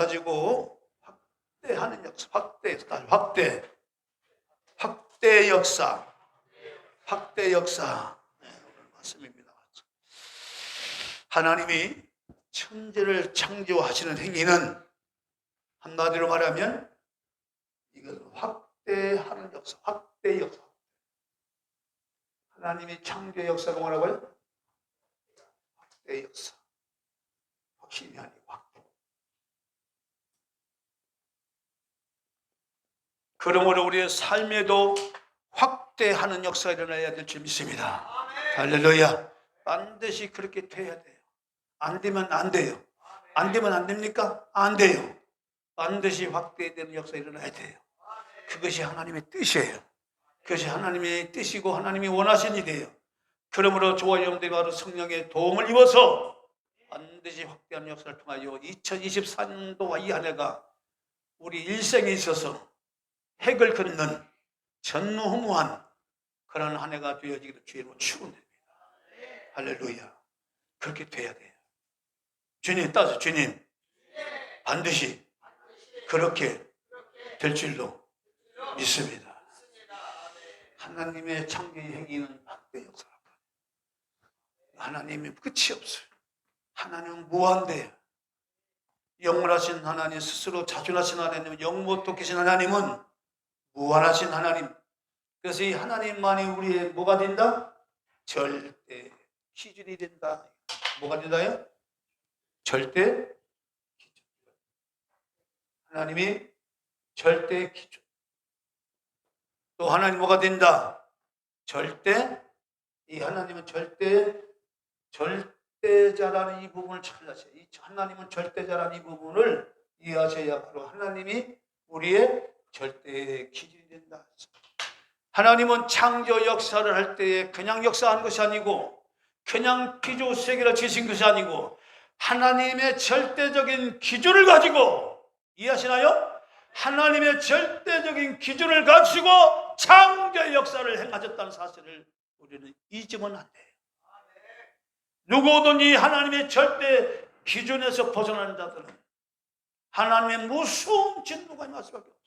가지고 확대하는 역사, 확대 역사, 확대 역사. 네, 오늘 말씀입니다. 하나님이 천지를 창조하시는 행위는 한마디로 말하면 이것은 확대하는 역사, 확대 역사. 하나님이 창조 역사가 뭐라고요? 확대 역사. 확신이 아니고 확대. 그러므로 우리의 삶에도 확대하는 역사가 일어나야 될 줄 믿습니다. 할렐루야. 반드시 그렇게 돼야 돼요. 안 되면 안 돼요. 안 되면 안 됩니까? 안 돼요. 반드시 확대되는 역사가 일어나야 돼요. 그것이 하나님의 뜻이에요. 그것이 하나님의 뜻이고 하나님이 원하신 일이에요. 그러므로 저와 여러분들이 바로 성령의 도움을 입어서 반드시 확대하는 역사를 통하여 2024년도와 이 한 해가 우리 일생에 있어서 핵을 긋는 전무후무한 그런 한 해가 되어지기를 주의로 축원드립니다. 할렐루야. 그렇게 돼야 돼요. 주님 따서 주님 반드시 그렇게 될 줄로 믿습니다. 하나님의 창조의 행위는 확대 역사라고. 하나님의 끝이 없어요. 하나님은 무한대요. 영원하신 하나님, 스스로 자존하신 하나님, 영원토 계신 하나님은 무한하신 하나님. 그래서 이 하나님만이 우리의 뭐가 된다? 절대 기준이 된다. 뭐가 된다요? 절대 기준. 하나님이 절대 기준. 또 하나님 뭐가 된다? 절대. 이 하나님은 절대자라는 이 부분을 찾으세요. 이 하나님은 절대자라는 이 부분을 이해하셔야 바로 하나님이 우리의 절대 기준이 된다. 하나님은 창조 역사를 할 때에 그냥 역사하는 것이 아니고 그냥 피조 세계를 지으신 것이 아니고 하나님의 절대적인 기준을 가지고 이해하시나요? 하나님의 절대적인 기준을 가지고 창조 역사를 행하셨다는 사실을 우리는 잊으면 안 돼요. 누구든지 하나님의 절대 기준에서 벗어나는 자들은 하나님의 무서운 진노가 임할 수밖에 없어요.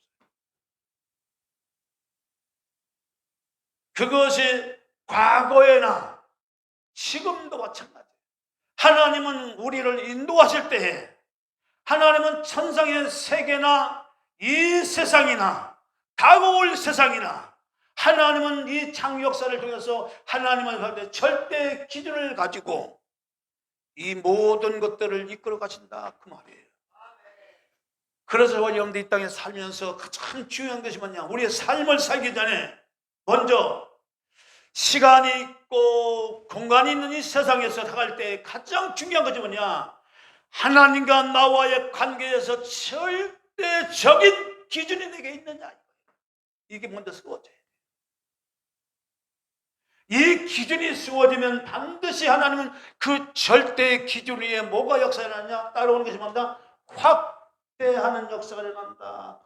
그것이 과거에나 지금도 마찬가지예요. 하나님은 우리를 인도하실 때에 하나님은 천상의 세계나 이 세상이나 다가올 세상이나 하나님은 이 창조 역사를 통해서 하나님은 절대 기준을 가지고 이 모든 것들을 이끌어 가신다 그 말이에요. 그래서 여러분들 이 땅에 살면서 가장 중요한 것이 뭐냐? 우리의 삶을 살기 전에 먼저 시간이 있고 공간이 있는 이 세상에서 살아갈 때 가장 중요한 것이 뭐냐? 하나님과 나와의 관계에서 절대적인 기준이 내게 있느냐? 이게 먼저 세워져요. 이 기준이 세워지면 반드시 하나님은 그 절대 기준 위에 뭐가 역사가 일어나냐? 따라오는 것이 뭡니까? 확대하는 역사가 일어난다.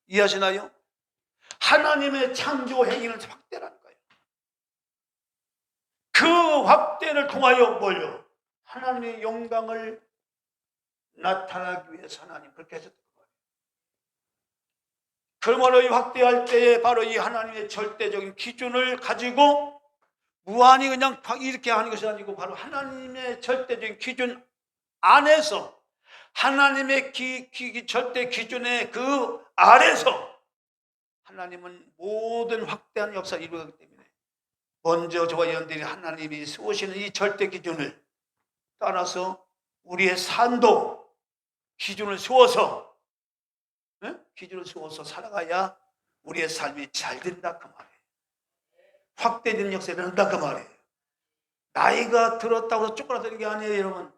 이해하시나요? 하나님의 창조 행위는 확대라는 거예요. 그 확대를 통하여 뭘요? 하나님의 영광을 나타나기 위해서 하나님 그렇게 하셨던 거예요. 그러므로 이 확대할 때에 바로 이 하나님의 절대적인 기준을 가지고 무한히 그냥 이렇게 하는 것이 아니고 바로 하나님의 절대적인 기준 안에서 하나님의 절대 기준의 그 아래서 하나님은 모든 확대한 역사를 이루어가기 때문에 먼저 저와 여러분들이 하나님이 세우시는 이 절대 기준을 따라서 우리의 삶도 기준을 세워서 기준을 세워서 살아가야 우리의 삶이 잘 된다 그 말이에요. 확대되는 역사가 일어난다 그 말이에요. 나이가 들었다고 해서 쪼그라드는 게 아니에요, 여러분.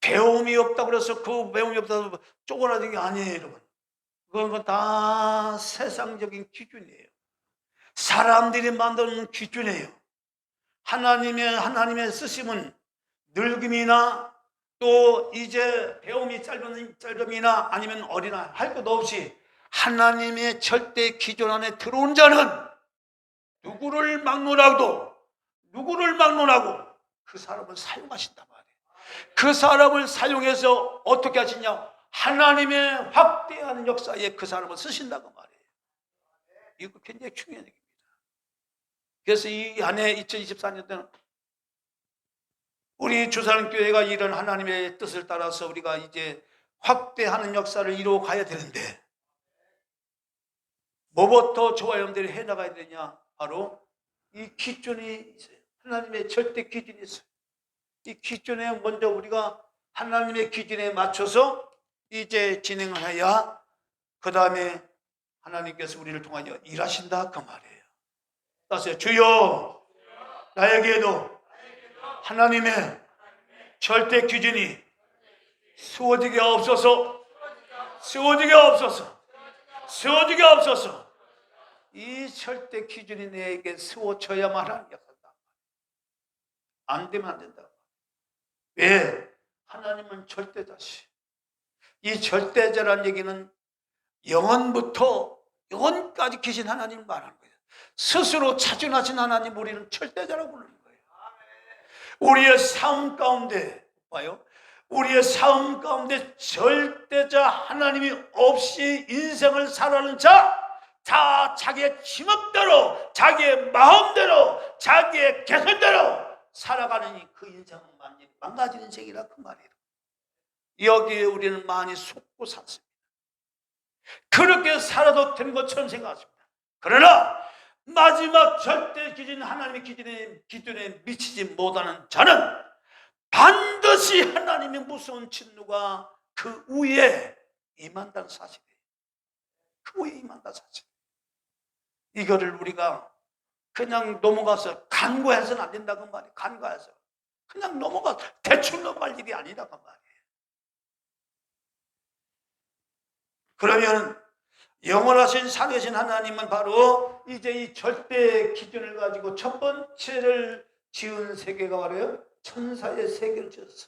배움이 없다고 해서 그 배움이 없다고 해서 쪼그라드는 게 아니에요, 여러분. 그건 다 세상적인 기준이에요. 사람들이 만드는 기준이에요. 하나님의 쓰심은 늙음이나 또 이제 배움이 짧음이나 아니면 어리나 할 것 없이 하나님의 절대 기준 안에 들어온 자는 누구를 막론하고 그 사람을 사용하신단 말이에요. 그 사람을 사용해서 어떻게 하시냐? 하나님의 확대하는 역사에 그 사람을 쓰신다고 말이에요. 이거 굉장히 중요한 얘기입니다. 그래서 이 안에 2024년도는 우리 주산교회가 이런 하나님의 뜻을 따라서 우리가 이제 확대하는 역사를 이루어 가야 되는데, 뭐부터 저와 여러분들이 해나가야 되냐? 바로 이 기준이 있어요. 하나님의 절대 기준이 있어요. 이 기준에 먼저 우리가 하나님의 기준에 맞춰서 이제 진행을 해야 그 다음에 하나님께서 우리를 통하여 일하신다 그 말이에요. 따라서 주여 나에게도 하나님의 절대 기준이 세워지게 없어서, 세워지게 없어서, 세워지게 없어서. 이 절대 기준이 내게 세워져야만 하는 역사다. 안 되면 안 된다. 왜? 하나님은 절대자시. 이 절대자라는 얘기는 영원부터 영원까지 계신 하나님을 말하는 거예요. 스스로 차준하신 하나님, 우리는 절대자라고 부르는 거예요. 우리의 삶 가운데 봐요. 우리의 삶 가운데 절대자 하나님이 없이 인생을 살아가는 자, 다 자기의 지멋대로, 자기의 마음대로, 자기의 개선대로 살아가는 그 인생은 망가진 인생이라 그 말이에요. 여기에 우리는 많이 속고 샀습니다. 그렇게 살아도 되는 것처럼 생각하십니다. 그러나 마지막 절대 기준, 하나님의 기준에 미치지 못하는 자는 반드시 하나님의 무서운 진노가 그 위에 임한다는 사실이에요. 그 위에 임한다는 사실. 이거를 우리가 그냥 넘어가서 간과해서는 안 된다고 말이에요. 간과해서 그냥 넘어가 대충 넘어갈 일이 아니라고 말이에요. 그러면 영원하신 살아계신 하나님은 바로 이제 이 절대 기준을 가지고 첫 번째를 지은 세계가 바로요, 천사의 세계를 지었어.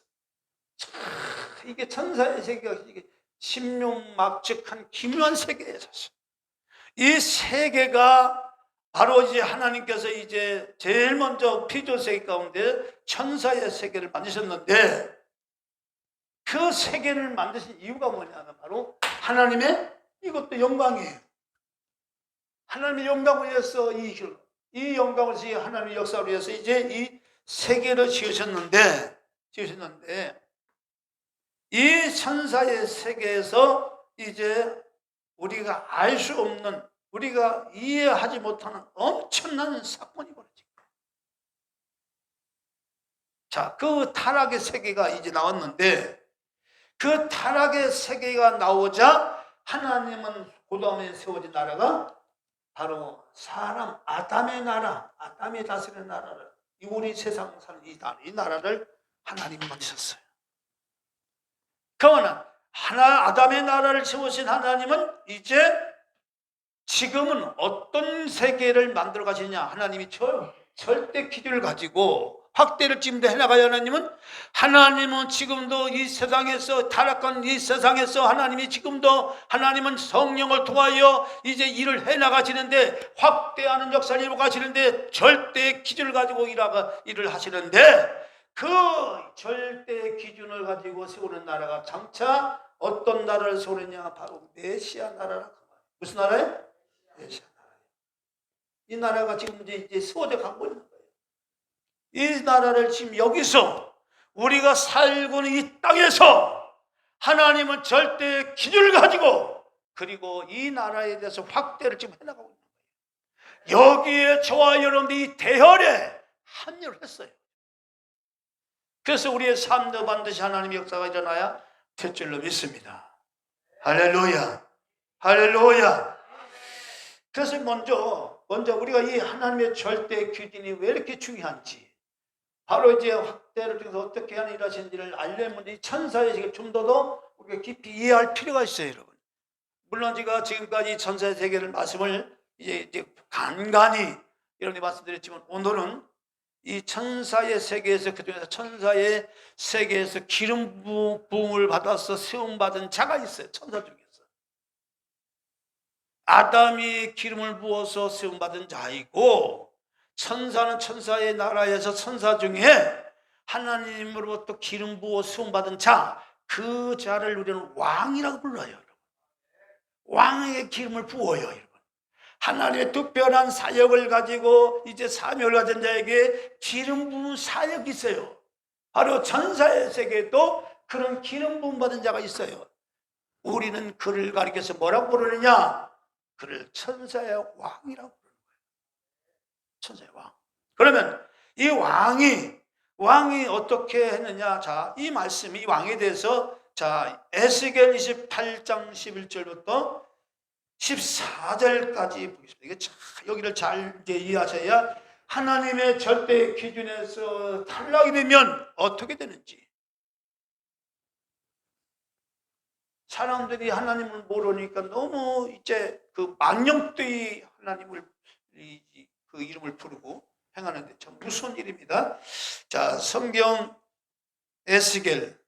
이게 천사의 세계가 이게 심용막측한 기묘한 세계에 있었어. 이 세계가 바로 이제 하나님께서 이제 제일 먼저 피조 세계 가운데 천사의 세계를 만드셨는데, 그 세계를 만드신 이유가 뭐냐면 바로 하나님의 이것도 영광이에요. 하나님의 영광을 위해서 이 영광을 위해서 하나님의 역사를 위해서 이제 이 세계를 지으셨는데 이 천사의 세계에서 이제 우리가 알 수 없는, 우리가 이해하지 못하는 엄청난 사건이 벌어진 거예요. 자, 그 타락의 세계가 이제 나왔는데, 그 타락의 세계가 나오자 하나님은 그 다음에 세워진 나라가 바로 사람 아담의 나라, 아담이 다스리는 나라를, 우리 세상 사는 이 나라를 하나님이 만드셨어요. 그러나 아담의 나라를 세우신 하나님은 이제 지금은 어떤 세계를 만들어 가시냐? 하나님이 절대 기준을 가지고 확대를 지금도 해나가야 하나님은 지금도 이 세상에서, 타락한 이 세상에서 하나님이 지금도, 하나님은 성령을 통하여 이제 일을 해나가시는데, 확대하는 역사를 이루어 가시는데 절대 기준을 가지고 일을 하시는데, 그 절대 기준을 가지고 세우는 나라가 장차 어떤 나라를 세우느냐? 바로 메시아 나라라고. 무슨 나라예요? 메시아 나라예요. 이 나라가 지금 이제 세워져 가고 있는 거예요. 이 나라를 지금 여기서 우리가 살고 있는 이 땅에서 하나님은 절대 기준을 가지고, 그리고 이 나라에 대해서 확대를 지금 해나가고 있는 거예요. 여기에 저와 여러분들이 이 대열에 합류를 했어요. 그래서 우리의 삶도 반드시 하나님의 역사가 일어나야 될 줄로 믿습니다. 할렐루야, 할렐루야. 그래서 먼저 우리가 이 하나님의 절대 기준이 왜 이렇게 중요한지, 바로 이제 확대를 통해서 어떻게 하는 일하시는지를 알려면 이 천사의 세계를 좀 더 우리가 깊이 이해할 필요가 있어요, 여러분. 물론 제가 지금까지 천사의 세계를 말씀을 이제 간간히 여러분이 말씀드렸지만, 오늘은 이 천사의 세계에서, 그중에서 천사의 세계에서 기름 부음을 받아서 세움받은 자가 있어요. 천사 중에서 아담이 기름을 부어서 세움받은 자이고, 천사는 천사의 나라에서 천사 중에 하나님으로부터 기름 부어 수험받은 자, 그 자를 우리는 왕이라고 불러요. 왕에게 기름을 부어요, 여러분. 하나님의 특별한 사역을 가지고 이제 사명을 가진 자에게 기름 부은 사역이 있어요. 바로 천사의 세계에도 그런 기름 부음 받은 자가 있어요. 우리는 그를 가리켜서 뭐라고 부르느냐? 그를 천사의 왕이라고 부르는 거예요. 천사의 왕. 그러면 이 왕이 어떻게 했느냐? 자, 이 말씀, 이 왕에 대해서 자, 에스겔 28장 11절부터 14절까지 보겠습니다. 이게 여기를 잘 이해하셔야 하나님의 절대 기준에서 탈락이 되면 어떻게 되는지. 사람들이 하나님을 모르니까 너무 이제 그 망령되이 하나님을 그 이름을 부르고 행하는데 참 무서운 일입니다. 자, 성경 에스겔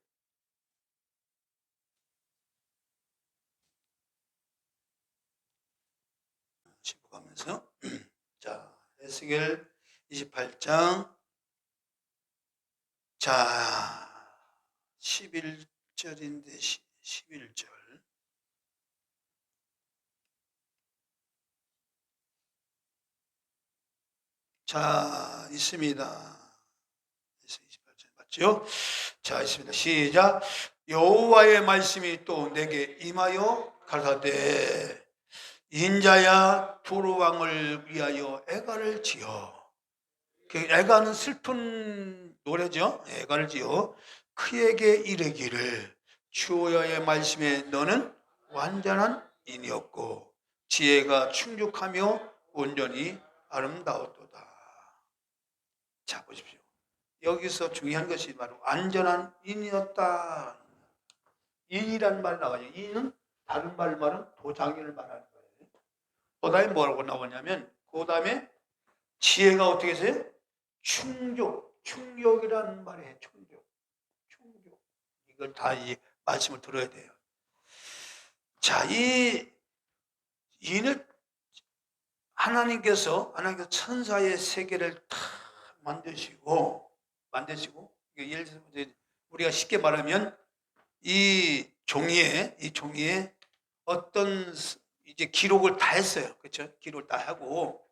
짚어가면서 자, 에스겔 28장 자 11절인데 11절 자 있습니다. 28절 맞죠? 자 있습니다. 시작. 여호와의 말씀이 또 내게 임하여 가라사대 인자야 두루 왕을 위하여 애가를 지어. 애가는 슬픈 노래죠. 애가를 지어 그에게 이르기를 주여의 말씀에 너는 완전한 인이었고 지혜가 충족하며 온전히 아름다웠도다. 자 보십시오. 여기서 중요한 것이 바로 완전한 인이었다. 인이라는 말이 나와요. 인은 다른 말로 말은 도장인을 말하는 거예요. 그 다음에 뭐라고 나오냐면 그 다음에 지혜가 어떻게 해서요? 충족이라는 말이에요. 충족. 이걸 다 이 말씀을 들어야 돼요. 자, 이 인을 하나님께서 천사의 세계를 다 만드시고 예를 들어서 우리가 쉽게 말하면 이 종이에 어떤 이제 기록을 다 했어요. 그렇죠? 기록을 다 하고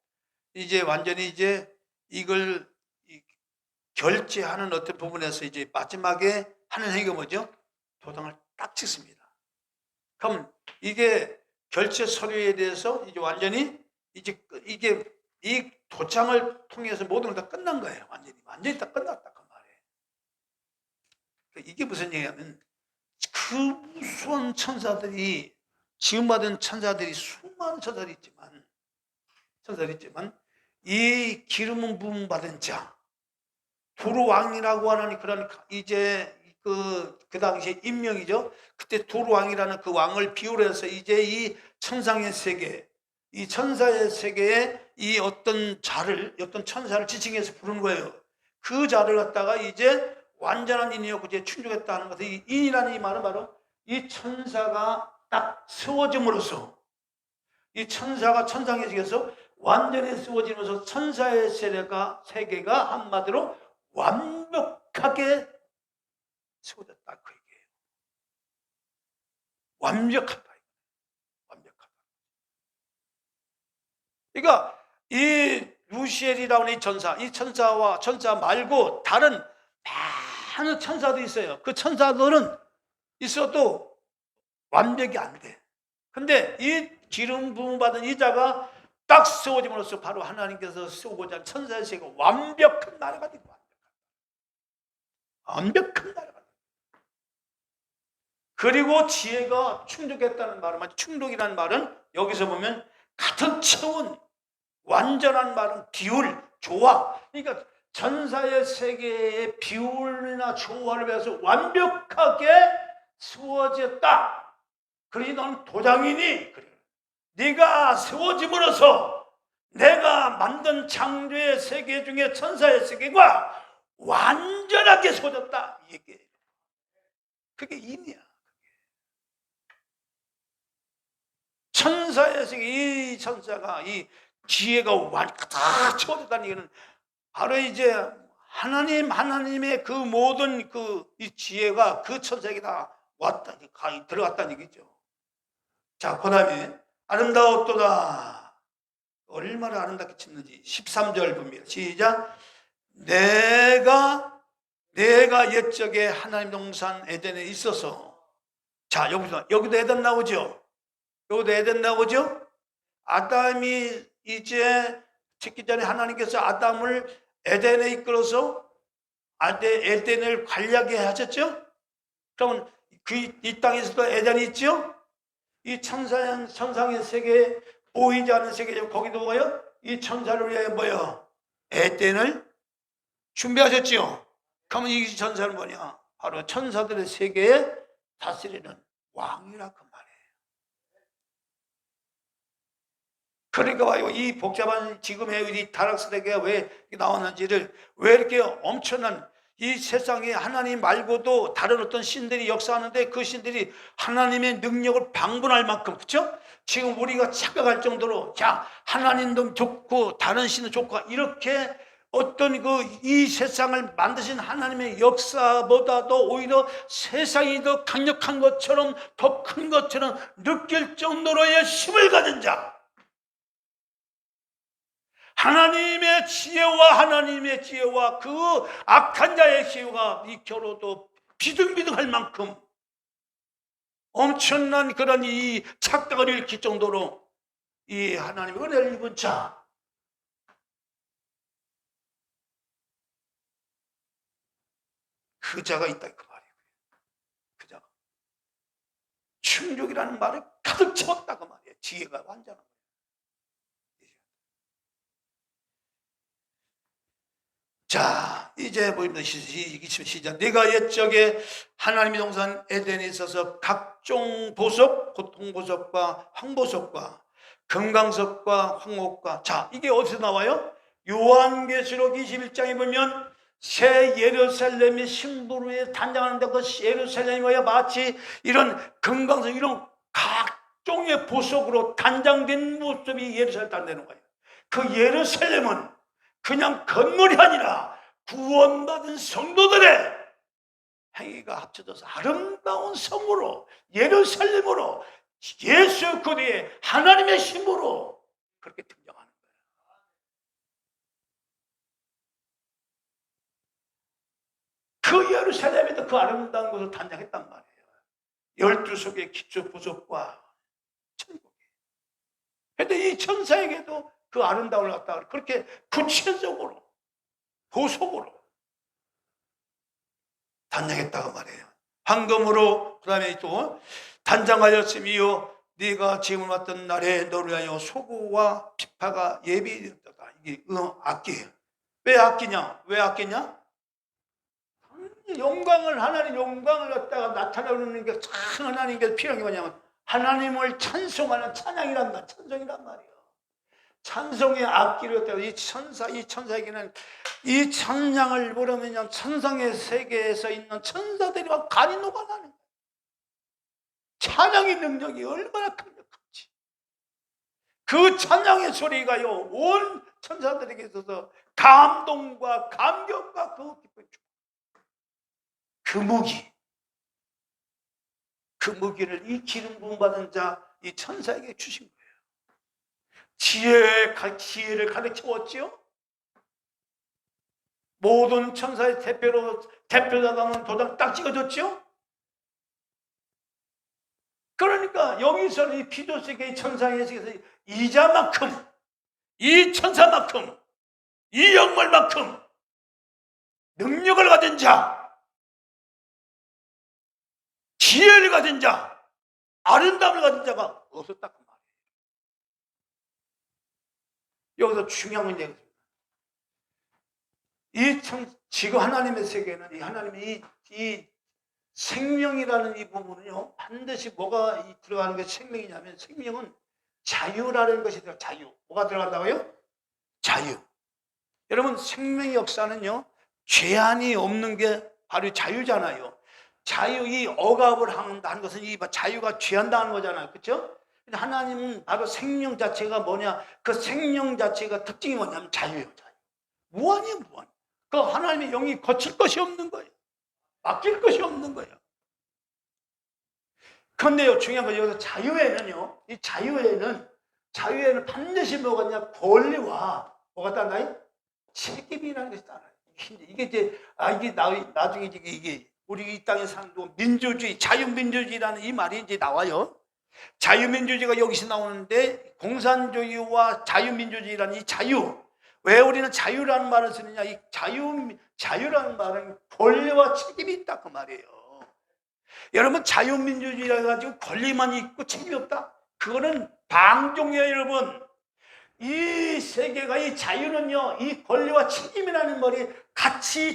이제 완전히 이제 이걸 결제하는 어떤 부분에서 이제 마지막에 하는 행위가 뭐죠? 도장을 딱 찍습니다. 그럼 이게 결제 서류에 대해서 이제 완전히 이제 이게 이 도장을 통해서 모든 걸 다 끝난 거예요. 완전히 다 끝났다 그 말이에요. 이게 무슨 얘기냐면 그 무서운 천사들이 지음받은 천사들이 수많은 천사들이 있지만 이 기름 부음 받은 자 두루 왕이라고 하는 그런 이제 그 당시에 임명이죠. 그때 두루 왕이라는 그 왕을 비유해서 이제 이 천상의 세계, 이 천사의 세계에 이 어떤 천사를 지칭해서 부르는 거예요. 그 자를 갖다가 이제 완전한 인이었고 이제 충족했다는 것은 이 인이라는 이 말은 바로 이 천사가 딱 세워짐으로써 이 천사가 천상의 세계에서 완전히 세워지면서 천사의 세계가 한마디로 완벽하게 세워졌다 그 얘기예요. 완벽하다. 그러니까 이 루시엘이라고 하는 이 천사 말고 다른 많은 천사도 있어요. 그 천사들은 있어도 완벽이 안 돼. 근데 이 기름 부음 받은 이 자가 딱 세워짐으로써 바로 하나님께서 세우고자 하는 천사의 세계가 완벽한 나라가 되고 완벽한 나라가 되고 그리고 지혜가 충족했다는 말은 충족이라는 말은 여기서 보면 같은 차원 완전한 말은 비율, 조화. 그러니까 천사의 세계의 비율이나 조화를 배워서 완벽하게 세워졌다. 그러니 너는 도장이니 그래. 네가 세워짐으로써 내가 만든 창조의 세계 중에 천사의 세계가 완전하게 세워졌다. 이게 그게 인이야. 천사의 세계, 이 천사가 이 지혜가 다 채워졌다는 얘기는 바로 이제 하나님의 그 모든 이 지혜가 그 천사에게 다 왔다, 들어갔다는 얘기죠. 자, 그 다음에 아름다웠도다. 얼마나 아름답게 짓는지 13절 봅니다. 시작. 내가 옛적에 하나님 동산 에덴에 있어서. 자, 여기도 에덴 나오죠. 여기도 에덴 나오죠. 아담이 이제 짓기 전에 하나님께서 아담을 에덴에 이끌어서 에덴을 관리하게 하셨죠. 그러면 이 땅에서도 에덴이 있죠. 이 천상의 세계, 보이지 않는 세계, 거기도 뭐예요? 이 천사를 위하여 뭐예요? 에덴을 준비하셨죠. 그러면 이 천사는 뭐냐? 바로 천사들의 세계에 다스리는 왕이라 그 말이에요. 그러니까 봐요. 이 복잡한 지금의 이 다락스레가 왜 나왔는지를, 왜 이렇게 엄청난 이 세상에 하나님 말고도 다른 어떤 신들이 역사하는데 그 신들이 하나님의 능력을 방분할 만큼, 그렇죠? 지금 우리가 착각할 정도로 자, 하나님도 좋고 다른 신은 좋고 이렇게 어떤 이 세상을 만드신 하나님의 역사보다도 오히려 세상이 더 강력한 것처럼, 더 큰 것처럼 느낄 정도로의 힘을 가진 자, 하나님의 지혜와 그 악한 자의 지혜가 이 겨루도 비등비등할 만큼 엄청난 그런 이 착각을 일으킬 정도로 이 하나님의 은혜를 입은 자, 그 자가 있다 그 말이에요. 그 자가 충족이라는 말을 가득 채웠다 그 말이에요. 지혜가 완전한 거예요. 자, 이제 보입니다. 시작. 네가 옛적에 하나님의 동산 에덴에 있어서 각종 보석, 고통보석과 황보석과 금강석과 황옥과, 자, 이게 어디서 나와요? 요한계시록 21장에 보면 새 예루살렘의 신부로 단장하는데 그 예루살렘이 뭐야? 마치 이런 금강석, 이런 각종의 보석으로 단장된 모습이 예루살렘 단되는 거예요. 그 예루살렘은 그냥 건물이 아니라 구원받은 성도들의 행위가 합쳐져서 아름다운 성으로, 예루살렘으로, 예수 그리스도의 하나님의 신부로 그렇게 등장하는 거예요. 그 예루살렘에도 그 아름다운 것을 단장했단 말이에요. 12석의 기초 부석과 천국에. 그런데 이 천사에게도 그 아름다움을 갖다가 그렇게 구체적으로 보석으로 단장했다고 말해요. 황금으로, 그 다음에 또 단장하였으며 네가 지금 왔던 날에 너를 위하여 소고와 피파가 예비되었다. 이게 악기예요. 왜 악기냐? 왜 악기냐? 영광을, 하나님 영광을 갖다가 나타내는 게 참 하나님께 필요한 게 뭐냐면 하나님을 찬송하는 찬양이란 말, 찬송이란 말이에요. 찬송의 악기를 갖다가 이 천사에게는 이 찬양을 부르면 천상의 세계에서 있는 천사들이 막 간이 녹아나는 거예요. 찬양의 능력이 얼마나 강력한지. 그 찬양의 소리가요, 온 천사들에게 있어서 감동과 감격과 그 기쁨을 줍니다. 그 무기를 이 기름 부음 받은 자, 이 천사에게 주신 거예요. 지혜를 가르쳐왔지요. 모든 천사의 대표자다는 도장 딱 찍어줬죠. 그러니까 여기서 이 피조세계의 천상의 세계에서 이자만큼, 이 천사만큼, 이 영물만큼 능력을 가진 자, 지혜를 가진 자, 아름다움을 가진 자가 없었다 그 말이에요. 여기서 중요한 문제가 지금 하나님의 세계는 이 하나님의 이 생명이라는 이 부분은요, 반드시 뭐가 들어가는 게 생명이냐면, 생명은 자유라는 것이 들어가. 자유. 뭐가 들어간다고요? 자유. 여러분, 생명의 역사는요, 제한이 없는 게 바로 자유잖아요. 자유, 이 억압을 한다는 것은 이 자유가 취한다는 거잖아요. 그렇죠? 근데 하나님은 바로 생명 자체가 뭐냐? 그 생명 자체가 특징이 뭐냐면 자유예요. 자유. 무한이에요, 무한. 그 하나님의 영이 거칠 것이 없는 거예요. 맡길 것이 없는 거예요. 그런데요, 중요한 건 여기서 자유에는요, 이 자유에는 반드시 뭐가 있냐, 권리와 뭐가 따라요? 책임이라는 것이 따라요. 이게 이제, 이게 나중에 이게 우리 이 땅에 사는 민주주의, 자유민주주의라는 이 말이 이제 나와요. 자유민주주의가 여기서 나오는데, 공산주의와 자유민주주의라는 이 자유. 왜 우리는 자유라는 말을 쓰느냐? 이 자유라는 말은 권리와 책임이 있다, 그 말이에요. 여러분, 자유민주주의라 가지고 권리만 있고 책임이 없다? 그거는 방종이에요, 여러분. 이 세계가, 이 자유는요, 이 권리와 책임이라는 말이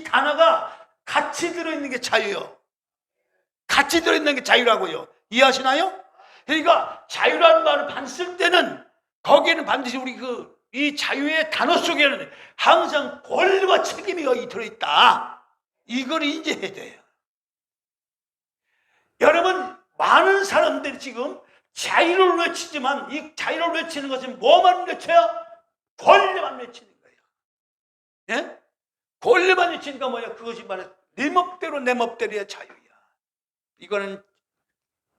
단어가 같이 들어있는 게 자유요. 같이 들어있는 게 자유라고요. 이해하시나요? 그러니까 자유라는 말을 쓸 때는 거기에는 반드시 우리 이 자유의 단어 속에는 항상 권리와 책임이 여기 들어있다. 이걸 인지해야 돼요. 여러분, 많은 사람들이 지금 자유를 외치지만 이 자유를 외치는 것은 뭐만 외쳐요? 권리만 외치는 거예요. 예? 권리만 외치니까 뭐야? 그것이 말해 네 멋대로 내 멋대로의 자유야. 이거는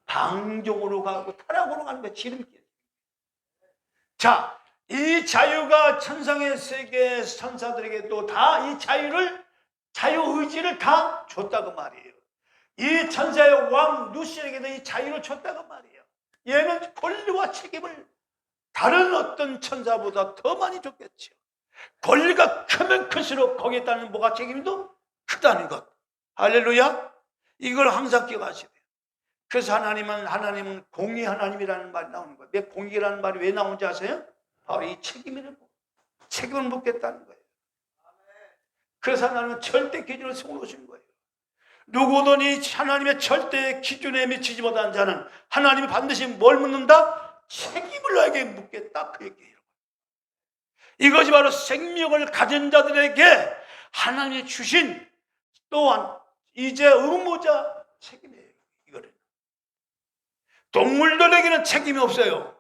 방종으로 가고 타락으로 가는 거야. 지름길. 자, 이 자유가 천상의 세계 천사들에게도 다 이 자유의지를 다 줬다고 말이에요. 이 천사의 왕 누시에게도 이 자유를 줬다고 말이에요. 얘는 권리와 책임을 다른 어떤 천사보다 더 많이 줬겠죠. 권리가 크면 클수록 거기에 따른 뭐가 책임도 크다는 것. 할렐루야. 이걸 항상 기억하셔야 돼요. 그래서 하나님은 공의 하나님이라는 말이 나오는 거예요. 왜 공의라는 말이 왜 나오는지 아세요? 바로 이 책임을 묻겠다는 거예요. 그래서 하나님은 절대 기준을 세워놓으신 거예요. 누구든지 하나님의 절대 기준에 미치지 못한 자는 하나님이 반드시 뭘 묻는다? 책임을 나에게 묻겠다, 그 얘기예요. 이것이 바로 생명을 가진 자들에게 하나님이 주신 또한 이제 의무자 책임이에요. 이거는 동물들에게는 책임이 없어요.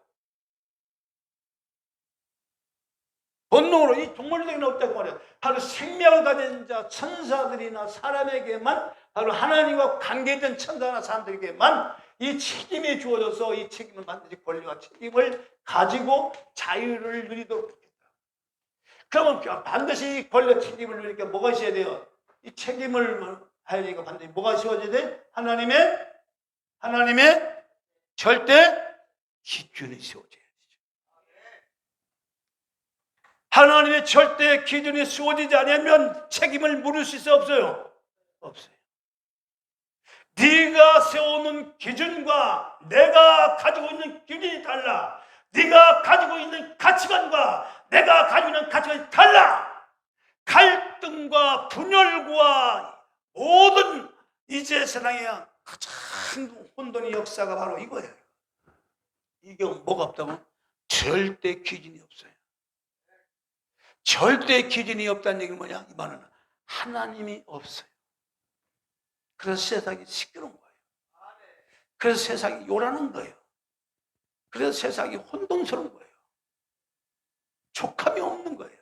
본능으로 이 동물들에게는 없다고 말해요. 바로 생명을 가진 자 천사들이나 사람에게만, 바로 하나님과 관계된 천사나 사람들에게만 이 책임이 주어져서 이 책임은 반드시 권리와 책임을 가지고 자유를 누리도록 하겠다. 그러면 반드시 권리와 책임을 누리니까 뭐가 있어야 돼요? 이 책임을 해야 되니까 반드시 뭐가 있어야 돼? 하나님의 절대 기준이 세워져야 되죠. 하나님의 절대 기준이 세워지지 않으면 책임을 물을 수 있어요, 없어요? 없어요. 네가 세우는 기준과 내가 가지고 있는 기준이 달라. 네가 가지고 있는 가치관과 내가 가지고 있는 가치관이 달라. 갈등과 분열과 모든 이제 세상에 가장 혼돈의 역사가 바로 이거예요. 이게 뭐가 없다고? 절대 기준이 없어요. 절대 기준이 없다는 얘기는 뭐냐? 이 말은 하나님이 없어요. 그래서 세상이 시끄러운 거예요. 그래서 세상이 요란한 거예요. 그래서 세상이 혼동스러운 거예요. 족함이 없는 거예요.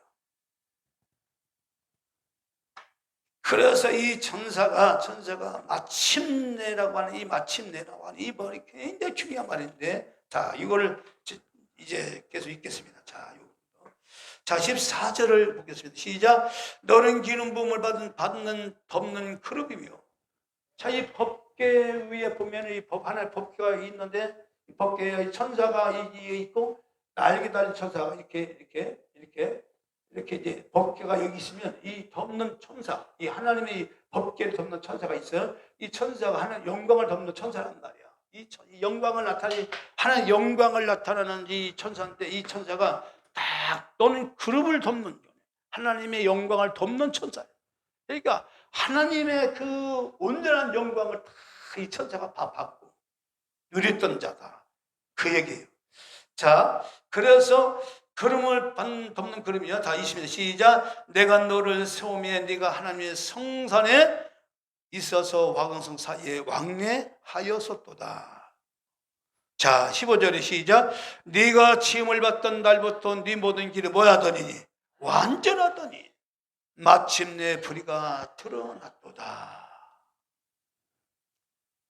그래서 이 천사가 마침내라고 하는 이 마침내라고 하는 이 말이 굉장히 중요한 말인데, 자, 이거를 이제 계속 읽겠습니다. 자, 14절을 보겠습니다. 시작. 너는 기름 부음을 받는 덮는 그룹이며. 자, 이 법궤 위에 보면 이 하나의 법궤가 있는데, 이 법궤에 천사가 있고 날개 달린 천사가 이렇게 이제 법궤가 여기 있으면 이 덮는 천사, 이 하나님의 법궤를 덮는 천사가 있어요. 이 천사가 하나님 영광을 덮는 천사란 말이야. 이 영광을 하나님 영광을 나타내는 이 천사인데, 이 천사가 딱 또는 그룹을 덮는, 하나님의 영광을 덮는 천사예요. 그러니까 하나님의 그 온전한 영광을 다 이 천사가 다 받고 누렸던 자다, 그 얘기예요. 자, 그래서 그름을 덮는 그름이요. 다 20절 시작. 내가 너를 세우며 네가 하나님의 성산에 있어서 화강성 사이에 왕래하였었도다. 자, 15절에 시작. 네가 지음을 받던 날부터 네 모든 길이 뭐하더니? 완전하더니. 마침내 불의가 드러났도다.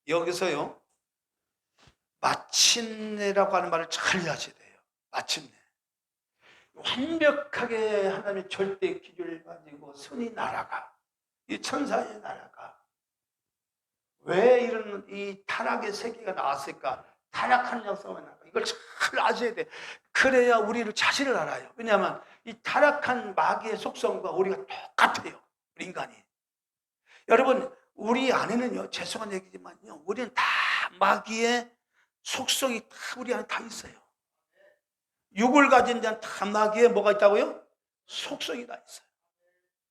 여기서요, 마침내라고 하는 말을 잘 이해하셔야 돼요. 마침내. 완벽하게 하나님의 절대 기준을 가지고 선이 날아가, 이 천사의 나라가 왜 이런 이 타락의 세계가 나왔을까? 타락한 역사가 나왔을까? 이걸 잘 아셔야 돼. 그래야 우리를 자신을 알아요. 왜냐하면 이 타락한 마귀의 속성과 우리가 똑같아요. 우리 인간이. 여러분, 우리 안에는요, 죄송한 얘기지만요, 우리는 다 마귀의 속성이 다 우리 안에 다 있어요. 육을 가진 자는 다 마귀에 뭐가 있다고요? 속성이 다 있어요.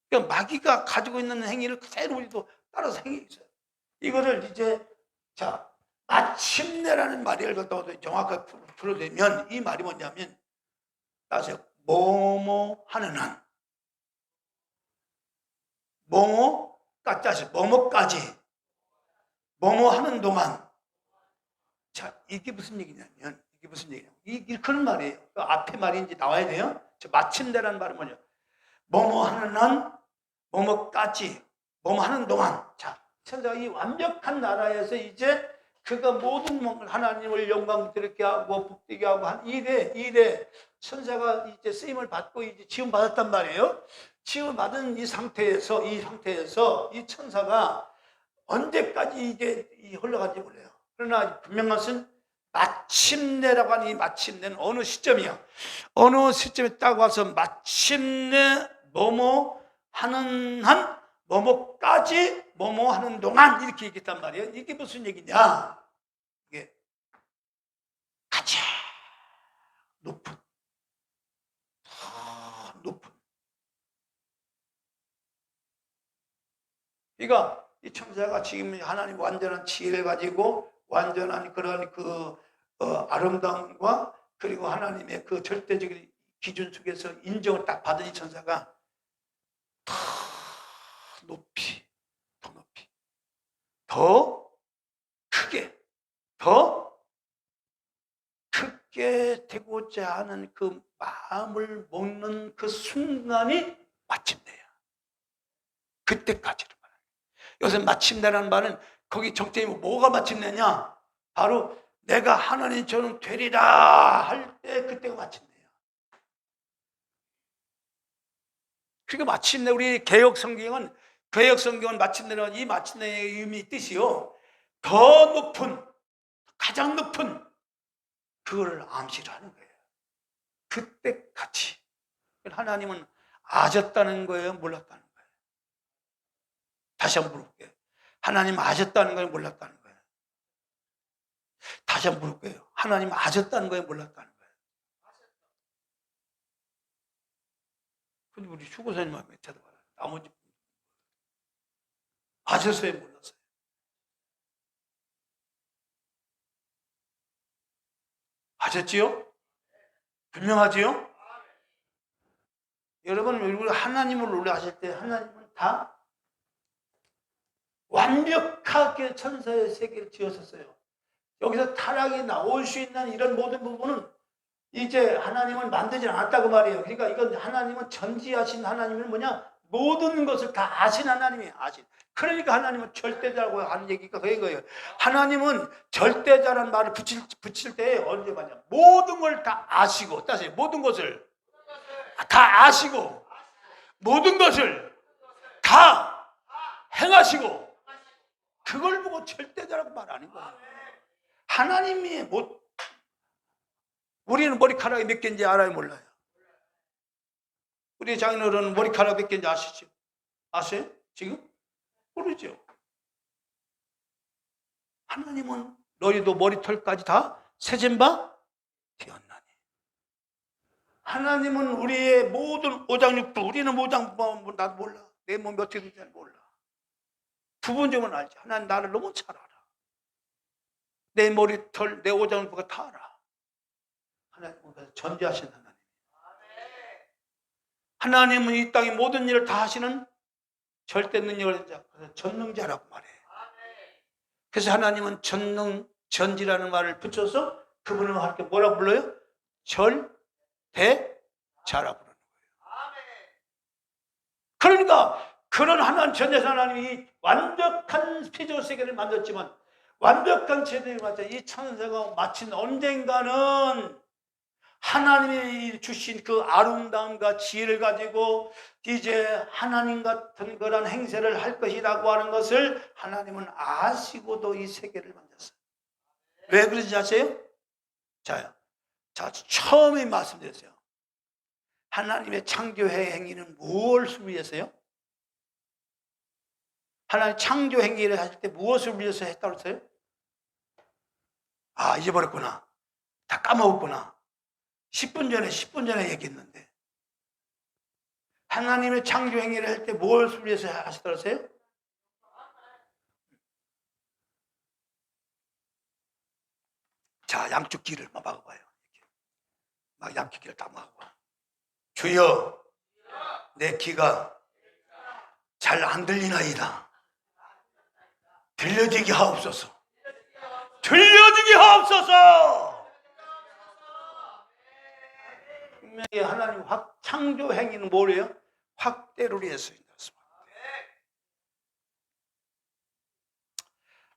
그러니까 마귀가 가지고 있는 행위를 그대로 우리도 따라서 행위 있어요. 이거를 이제, 자, 마침내라는 말을 갖다가 정확하게 풀어내면 이 말이 뭐냐면, 아세요? 뭐뭐 하는 한. 뭐뭐까지. 뭐뭐 하는 동안. 자, 이게 무슨 얘기냐면, 그런 말이에요. 그 앞에 말이 이제 나와야 돼요. 저 마침내라는 말은 뭐냐? 뭐뭐 하는 한, 뭐뭐까지, 뭐뭐 하는 동안. 자, 천사가 이 완벽한 나라에서 이제 그가 모든 하나님을 영광스럽게 하고 복되게 하고 한 일에 천사가 이제 쓰임을 받고 이제 지음 받았단 말이에요. 지음 받은 이 상태에서 이 천사가 언제까지 이게 흘러갈지 몰라요. 그러나 분명한 것은 마침내라고 하는 이 마침내는 어느 시점이야. 어느 시점에 딱 와서 마침내 뭐뭐 하는 한, 뭐뭐까지, 뭐뭐 하는 동안 이렇게 얘기했단 말이에요. 이게 무슨 얘기냐? 이게 가장 높은, 그러니까 이 천사가 지금 하나님 완전한 지혜를 가지고 완전한 그런 아름다움과 그리고 하나님의 그 절대적인 기준 속에서 인정을 딱 받은 이 천사가 더 높이, 더 크게 되고자 하는 그 마음을 먹는 그 순간이 마침내야. 그때까지를 말해요. 요새 마침내라는 말은 거기 정점이 뭐가 마침내냐? 바로 내가 하나님처럼 되리라 할 때 그때가 마침내야. 그러니까 마침내 우리 개역 성경은 마침내라는 이 마침내의 의미 뜻이요. 더 높은, 가장 높은 그거를 암시를 하는 거예요. 그때까지. 하나님은 아셨다는 거예요? 몰랐다는 거예요? 다시 한번 물어볼게요. 하나님 아셨다는 거예요? 몰랐다는 거예요? 다시 한번 물어볼게요. 하나님 아셨다는 거예요? 몰랐다는 거예요? 근데 우리 휴고사님만 대답하라. 나머지 아셨어요? 몰랐어요? 아셨지요? 분명하지요? 여러분, 우리 하나님을 노래하실 때 하나님은 다 완벽하게 천사의 세계를 지었었어요. 여기서 타락이 나올 수 있는 이런 모든 부분은 이제 하나님은 만들지 않았다고 말이에요. 그러니까 이건 하나님은 전지하신 하나님은 뭐냐? 모든 것을 다 아신 하나님이에요. 그러니까 하나님은 절대자라고 하는 얘기가 그런 거예요. 하나님은 절대자라는 말을 붙일 때 언제 말이냐? 모든 걸 다 아시고, 따세요. 모든 것을 다 아시고, 모든 것을 다 행하시고, 그걸 보고 절대자라고 말하는 거예요. 하나님이 우리는 머리카락이 몇 개인지 알아요? 몰라요? 우리 장인어른은 머리카락 몇 개인지 아시죠? 아세요? 지금? 모르죠. 하나님은 너희도 머리털까지 다 세진 바 되었나니. 하나님은 우리의 모든 오장육부, 우리는 오장, 나도 몰라. 내 몸이 어떻게 되는지 몰라. 부분적으로 알지. 하나님 나를 너무 잘 알아. 내 머리털, 내 오장육부가 다 알아. 하나님은 전지하신 하나님. 하나님은 이 땅의 모든 일을 다 하시는 절대 능력을 전능자라고 말해요. 그래서 하나님은 전지라는 말을 붙여서 그분을 이렇게 뭐라고 불러요? 절대자라고 부르는 거예요. 그러니까 그런 하나님 전에서 하나님이 완벽한 피조 세계를 만들었지만 완벽한 제대로 맞아 이 천사가 마침 언젠가는 하나님이 주신 그 아름다움과 지혜를 가지고 이제 하나님 같은 그런 행세를 할 것이라고 하는 것을 하나님은 아시고도 이 세계를 만들었어요. 왜 그런지 아세요? 자, 처음에 말씀드렸어요. 하나님의 창조의 행위는 무엇을 위해서요? 하나님 창조 행위를 하실 때 무엇을 위해서 했다고 했어요? 아, 잊어버렸구나. 다 까먹었구나. 10분 전에 얘기했는데. 하나님의 창조 행위를 할 때 무엇을 위해서 하셨다고 했어요? 자, 양쪽 귀를 막아봐요. 막 양쪽 귀를 딱 막아봐. 주여, 내 귀가 잘 안 들리나이다. 들려지게 하옵소서. 들려지게 하옵소서. 분명히 하나님 창조 행위는 뭐래요? 확대를 위해서 있습니다.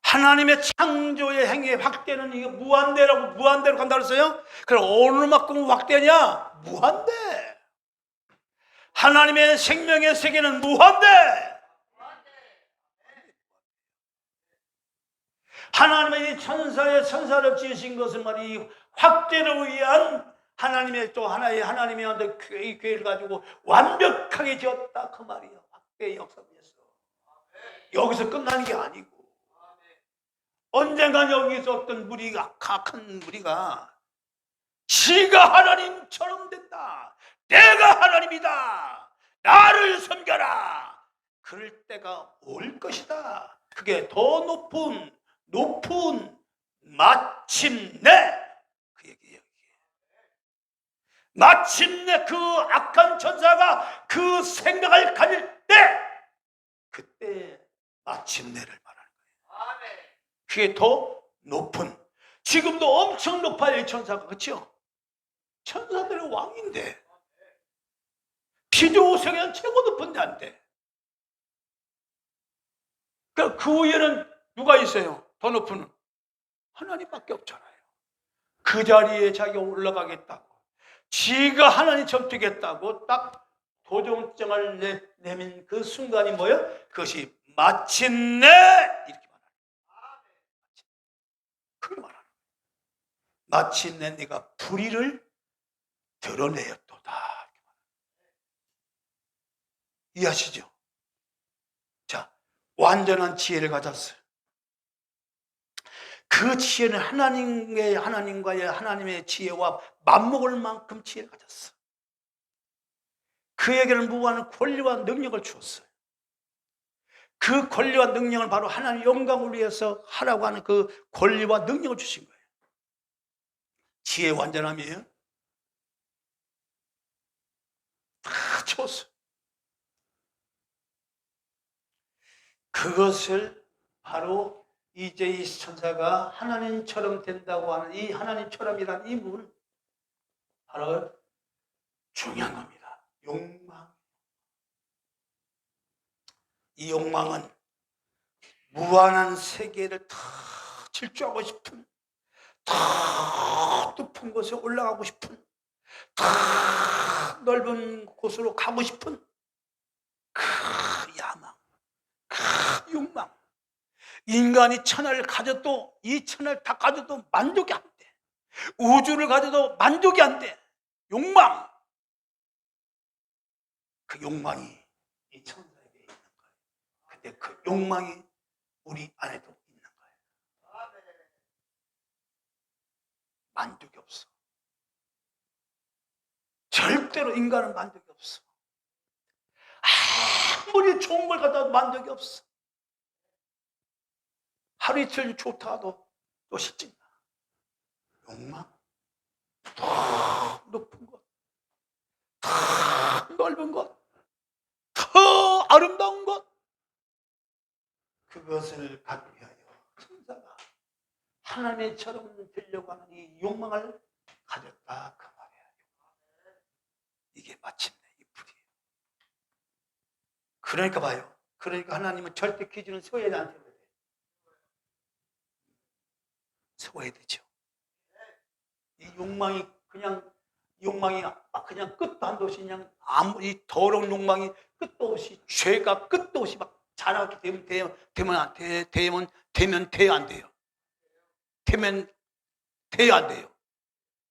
하나님의 창조의 행위의 확대는 이게 무한대로 간다고 했어요? 그럼 어느 만큼 확대냐? 무한대. 하나님의 생명의 세계는 무한대. 하나님의 이 천사를 지으신 것은 말이 확대를 위한 하나님의 또 하나님의 계획을 가지고 완벽하게 지었다 그 말이에요. 확대의 역사 위에서. 여기서 끝나는 게 아니고 언젠간 여기서 어떤 무리가 큰 무리가 지가 하나님처럼 된다. 내가 하나님이다. 나를 섬겨라. 그럴 때가 올 것이다. 그게 더 높은 마침내 그 얘기예요. 마침내 그 악한 천사가 그 생각을 가질 때 그때 마침내를 말하는 거예요. 그게 더 높은, 지금도 엄청 높아요 이 천사가. 그렇죠? 천사들의 왕인데 피조 세계는 최고 높은 데한테 그 위에는 누가 있어요? 더 높은 하나님밖에 없잖아요. 그 자리에 자기가 올라가겠다고, 지가 하나님처럼 되겠다고 딱 도전장을 내민 그 순간이 뭐예요? 그것이 마침내 이렇게 말하는, 그렇게 말하는, 마침내 네가 불의를 드러내었도다. 이해하시죠? 자, 완전한 지혜를 가졌어요. 그 지혜는 하나님의 지혜와 맞먹을 만큼 지혜를 가졌어. 그에게는 무한한 권리와 능력을 주었어요. 그 권리와 능력을 바로 하나님의 영광을 위해서 하라고 하는 그 권리와 능력을 주신 거예요. 지혜 완전함이에요. 다 줬어요. 그것을 바로 이제 이 천사가 하나님처럼 된다고 하는 이 하나님처럼이라는 이 부분, 바로 중요한 겁니다. 욕망. 이 욕망은 무한한 세계를 다 질주하고 싶은, 더 높은 곳에 올라가고 싶은, 더 넓은 곳으로 가고 싶은 그 야망, 그 욕망. 인간이 천하를 가져도, 이 천하를 다 가져도 만족이 안 돼. 우주를 가져도 만족이 안 돼. 욕망. 그 욕망이 이 천사에게 있는 거예요. 근데 그 욕망이 우리 안에도 있는 거예요. 만족이 없어. 절대로 인간은 만족이 없어. 아무리 좋은 걸 갖다도 만족이 없어. 하루 이틀 좋다도 또 싫지. 욕망, 더 높은 것, 더 넓은 것, 더 아름다운 것, 그것을 갖기 위하여 천사가 하나님처럼 되려고 하는 이 욕망을 가졌다 그 말이에요. 이게 마침내 이 불이에요. 그러니까 봐요. 그러니까 하나님은 절대 기준을 세워야 안 세워야 돼요. 세워야 되죠. 이 욕망이 그냥 끝도 한도 없이 그냥 이 더러운 욕망이 끝도 없이 죄가 끝도 없이 막 자라게 되면 돼요 안 돼요. 되면 돼요 안 돼요.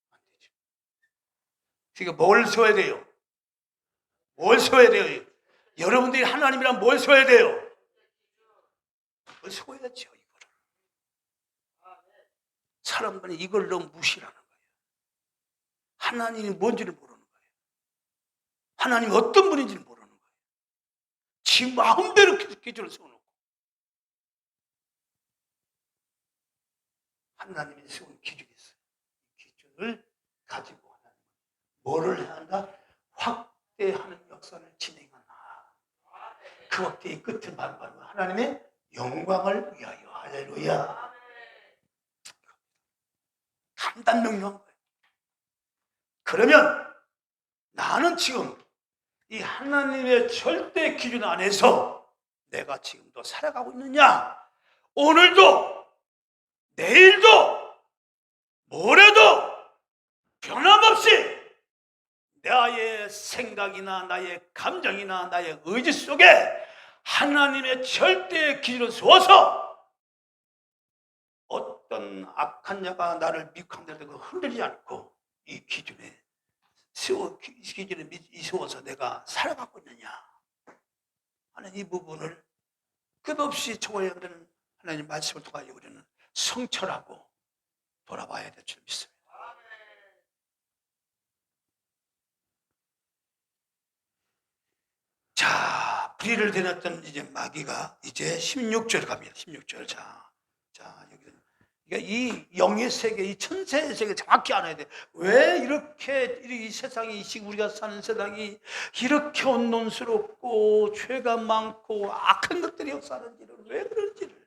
안 되죠. 그러니까 뭘 세워야 돼요? 뭘 세워야 돼요? 여러분들이 하나님이랑 뭘 세워야 돼요? 뭘 세워야죠 이거를. 사람들은 이걸 너무 무시하는 거예요. 하나님이 뭔지를 모르는 거예요. 하나님이 어떤 분인지를 모르는 거예요. 지 마음대로 기준을 세워놓고 하나님이 세운 기준이 있어요. 기준을 가지고 하나님은 뭐를 해야 한다? 확대하는 역사를 진행하나. 그 확대의 끝은 바로 하나님의 영광을 위하여. 할렐루야. 간단명료한 거예요. 그러면 나는 지금 이 하나님의 절대 기준 안에서 내가 지금도 살아가고 있느냐? 오늘도 내일도 모레도 변함없이 나의 생각이나 나의 감정이나 나의 의지 속에 하나님의 절대 기준을 세워서 어떤 악한 자가 나를 미혹한다고 흔들리지 않고 이 기준에 기준에 세워서 내가 살아가고 있느냐 하는 이 부분을 끝없이 적어야 되는 하나님 말씀을 통하여 우리는 성철하고 돌아봐야 될 줄 믿습니다. 자, 불의를 대놨던 이제 마귀가 이제 16절 갑니다. 16절. 자, 여기 그러니까 이 영의 세계, 이 천세의 세계 정확히 알아야 돼. 왜 이렇게 이 세상이 지금 우리가 사는 세상이 이렇게 혼돈스럽고 죄가 많고 악한 것들이 역사하는지를 왜 그런지를.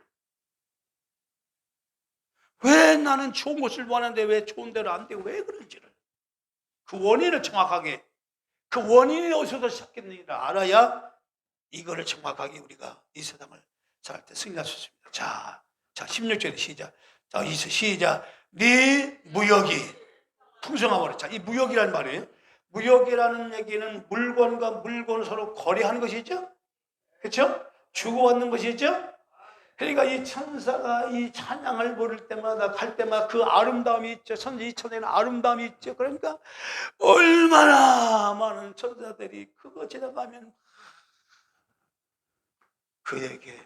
왜 나는 좋은 것을 원하는데 왜 좋은 대로 안 되고 왜 그런지를 그 원인을 정확하게 그 원인이 어디서 시작했는지를 알아야 이거를 정확하게 우리가 이 세상을 살 때 승리할 수 있습니다. 자 16절에 시작. 자, 시작. 네 무역이 풍성하고. 자, 이 무역이라는 말이에요. 무역이라는 얘기는 물건과 물건을 서로 거래하는 것이죠. 그렇죠? 주고받는 것이죠. 그러니까 이 천사가 이 찬양을 부를 때마다 갈 때마다 그 아름다움이 있죠. 이 천사에는 아름다움이 있죠. 그러니까 얼마나 많은 천사들이 그거 지나가면 그에게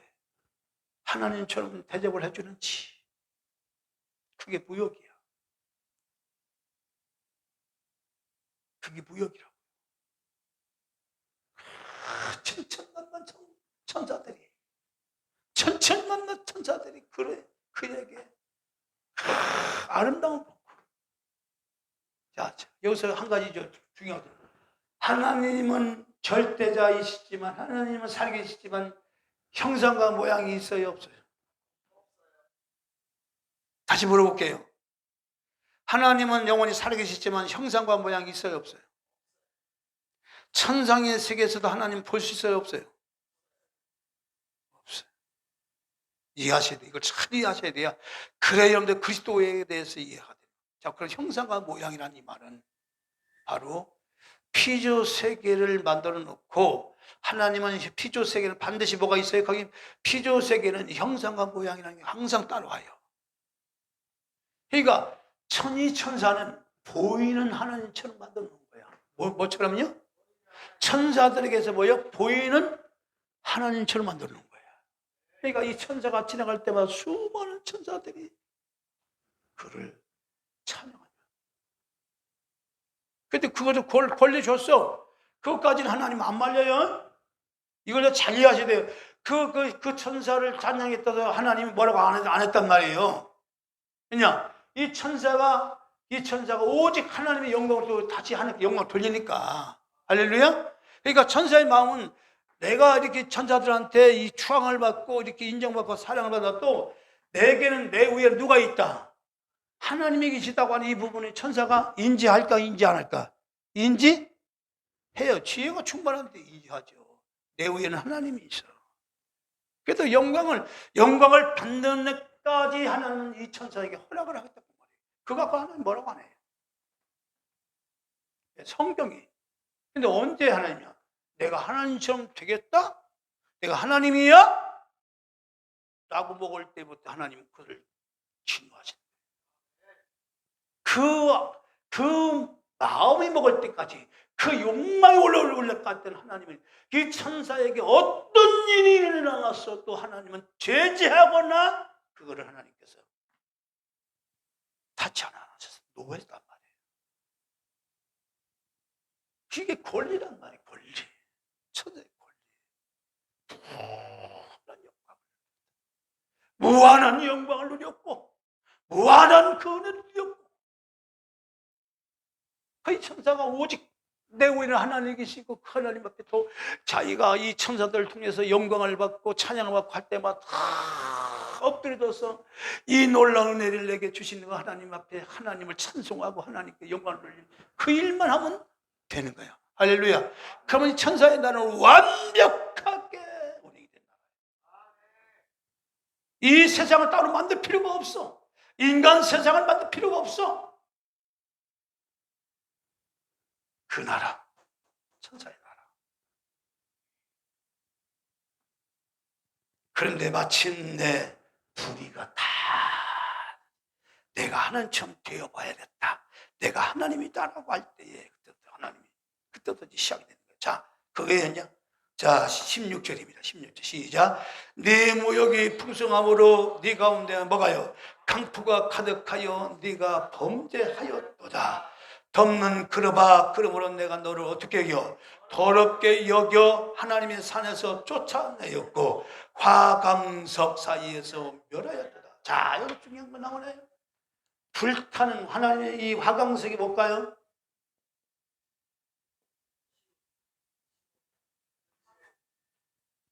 하나님처럼 대접을 해주는지 그게 무역이야. 그게 무역이라고. 천천만만 천사들이 천천만만 천사들이 그에게 아름다운 복을. 자, 여기서 한 가지 중요한 거. 하나님은 절대자이시지만 하나님은 살아계시지만 형상과 모양이 있어요, 없어요? 다시 물어볼게요. 하나님은 영원히 살아계시지만 형상과 모양이 있어요, 없어요? 천상의 세계에서도 하나님 볼 수 있어요, 없어요? 없어요. 이해하셔야 돼요. 이걸 잘 이해하셔야 돼요. 그래야 여러분들 그리스도에 대해서 이해가 돼요. 자, 그럼 형상과 모양이라는 이 말은 바로 피조 세계를 만들어 놓고 하나님은 피조 세계는 반드시 뭐가 있어요? 거기 피조 세계는 형상과 모양이라는 게 항상 따라와요. 그러니까 천이천사는 보이는 하나님처럼 만들어 놓은 거야. 뭐처럼요? 천사들에게서 뭐요? 보이는 하나님처럼 만들어 놓은 거야. 그러니까 이 천사가 지나갈 때마다 수많은 천사들이 그를 찬양합니다. 근데 그것을 권리 줬어. 그것까지는 하나님 안 말려요. 이걸 잘 이해하셔야 돼요. 그 천사를 찬양했다고 하나님이 뭐라고 안 했단 말이에요. 왜냐? 이 천사가 오직 하나님의 영광을 다시 하나님께 영광을 돌리니까. 할렐루야? 그러니까 천사의 마음은 내가 이렇게 천사들한테 이 추앙을 받고 이렇게 인정받고 사랑을 받아도 내게는 내 위에 누가 있다? 하나님이 계시다고 하는 이 부분을 천사가 인지할까 인지 안 할까? 인지해요. 지혜가 충만한데 인지하죠. 내 위에는 하나님이 있어. 그래도 영광을 받는 데까지 하나님은 이 천사에게 허락을 하겠다고 말이에요. 그거 갖고 하나님 뭐라고 안 해요. 성경이. 근데 언제 하나님이야? 내가 하나님처럼 되겠다? 내가 하나님이야? 라고 먹을 때부터 하나님은 그를 진노하신다. 그 마음이 먹을 때까지, 그 욕망이 올라올 때까지는 하나님은 이 천사에게 어떤 일이 일어났어도 하나님은 제재하거나 그거를 하나님께서 타치 안 하셔서 노했단 말이에요. 이게 권리란 말이에요. 권리. 천사의 권리. 무한한 영광을 누렸고 무한한 그 은혜를 누렸고, 이 천사가 오직 내 위에는 하나님이 계시고 그 하나님 앞에 또 자기가 이 천사들을 통해서 영광을 받고 찬양을 받고 할 때마다 다 엎드려져서 이 놀라운 은혜를 내게 주시는 거 하나님 앞에 하나님을 찬송하고 하나님께 영광을 돌리는 그 일만 하면 되는 거야. 할렐루야. 그러면 이 천사의 나라는 완벽하게 운행이 된다. 이 세상을 따로 만들 필요가 없어. 인간 세상을 만들 필요가 없어. 그 나라, 천사의 나라. 그런데 마침내 불의가 다 내가 하나님처럼 되어봐야겠다, 내가 하나님이다라고 할 때에 그때부터 시작이 되는 거예요. 자, 그게였냐? 자, 16절입니다. 16절 시작. 네 무역이 풍성함으로 네 가운데 뭐가요? 강포가 가득하여 네가 범죄하였도다. 덮는 그러므로 내가 너를 어떻게 여겨? 더럽게 여겨 하나님의 산에서 쫓아내었고 화강석 사이에서 멸하였도다. 자, 여기 중요한 거 나오네요. 불타는 하나님의 이 화강석이 뭘까요?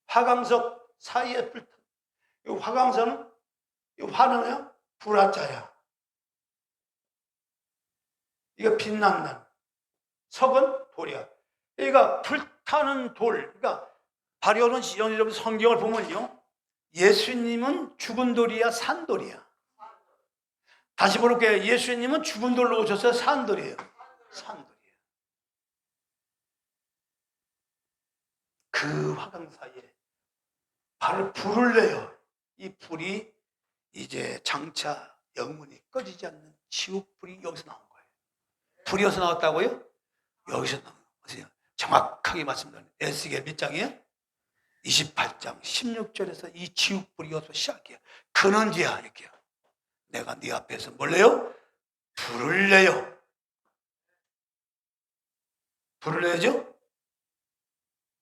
화강석 사이에 불타. 이 화강석은, 이 화는요 불화자야. 이거 빛난다. 석은 돌이야. 그러니까 불타는 돌. 그러니까 바리오는 여러분 성경을 보면요, 예수님은 죽은 돌이야, 산 돌이야? 다시 볼게요. 예수님은 죽은 돌로 오셔서 산 돌이에요? 산 돌이에요. 그 화강 사이에 바로 불을 내요. 이 불이 이제 장차 영원히 꺼지지 않는 지옥불이 여기서 나온 거예요. 불이 어디서 나왔다고요? 여기서 나온 거예요. 정확하게 말씀드리면 에스겔 몇 장이에요? 28장 16절에서 이 지옥불이 여기서 시작이에요. 근원지야 이렇게요. 내가 네 앞에서 뭘 내요? 불을 내요. 불을 내죠?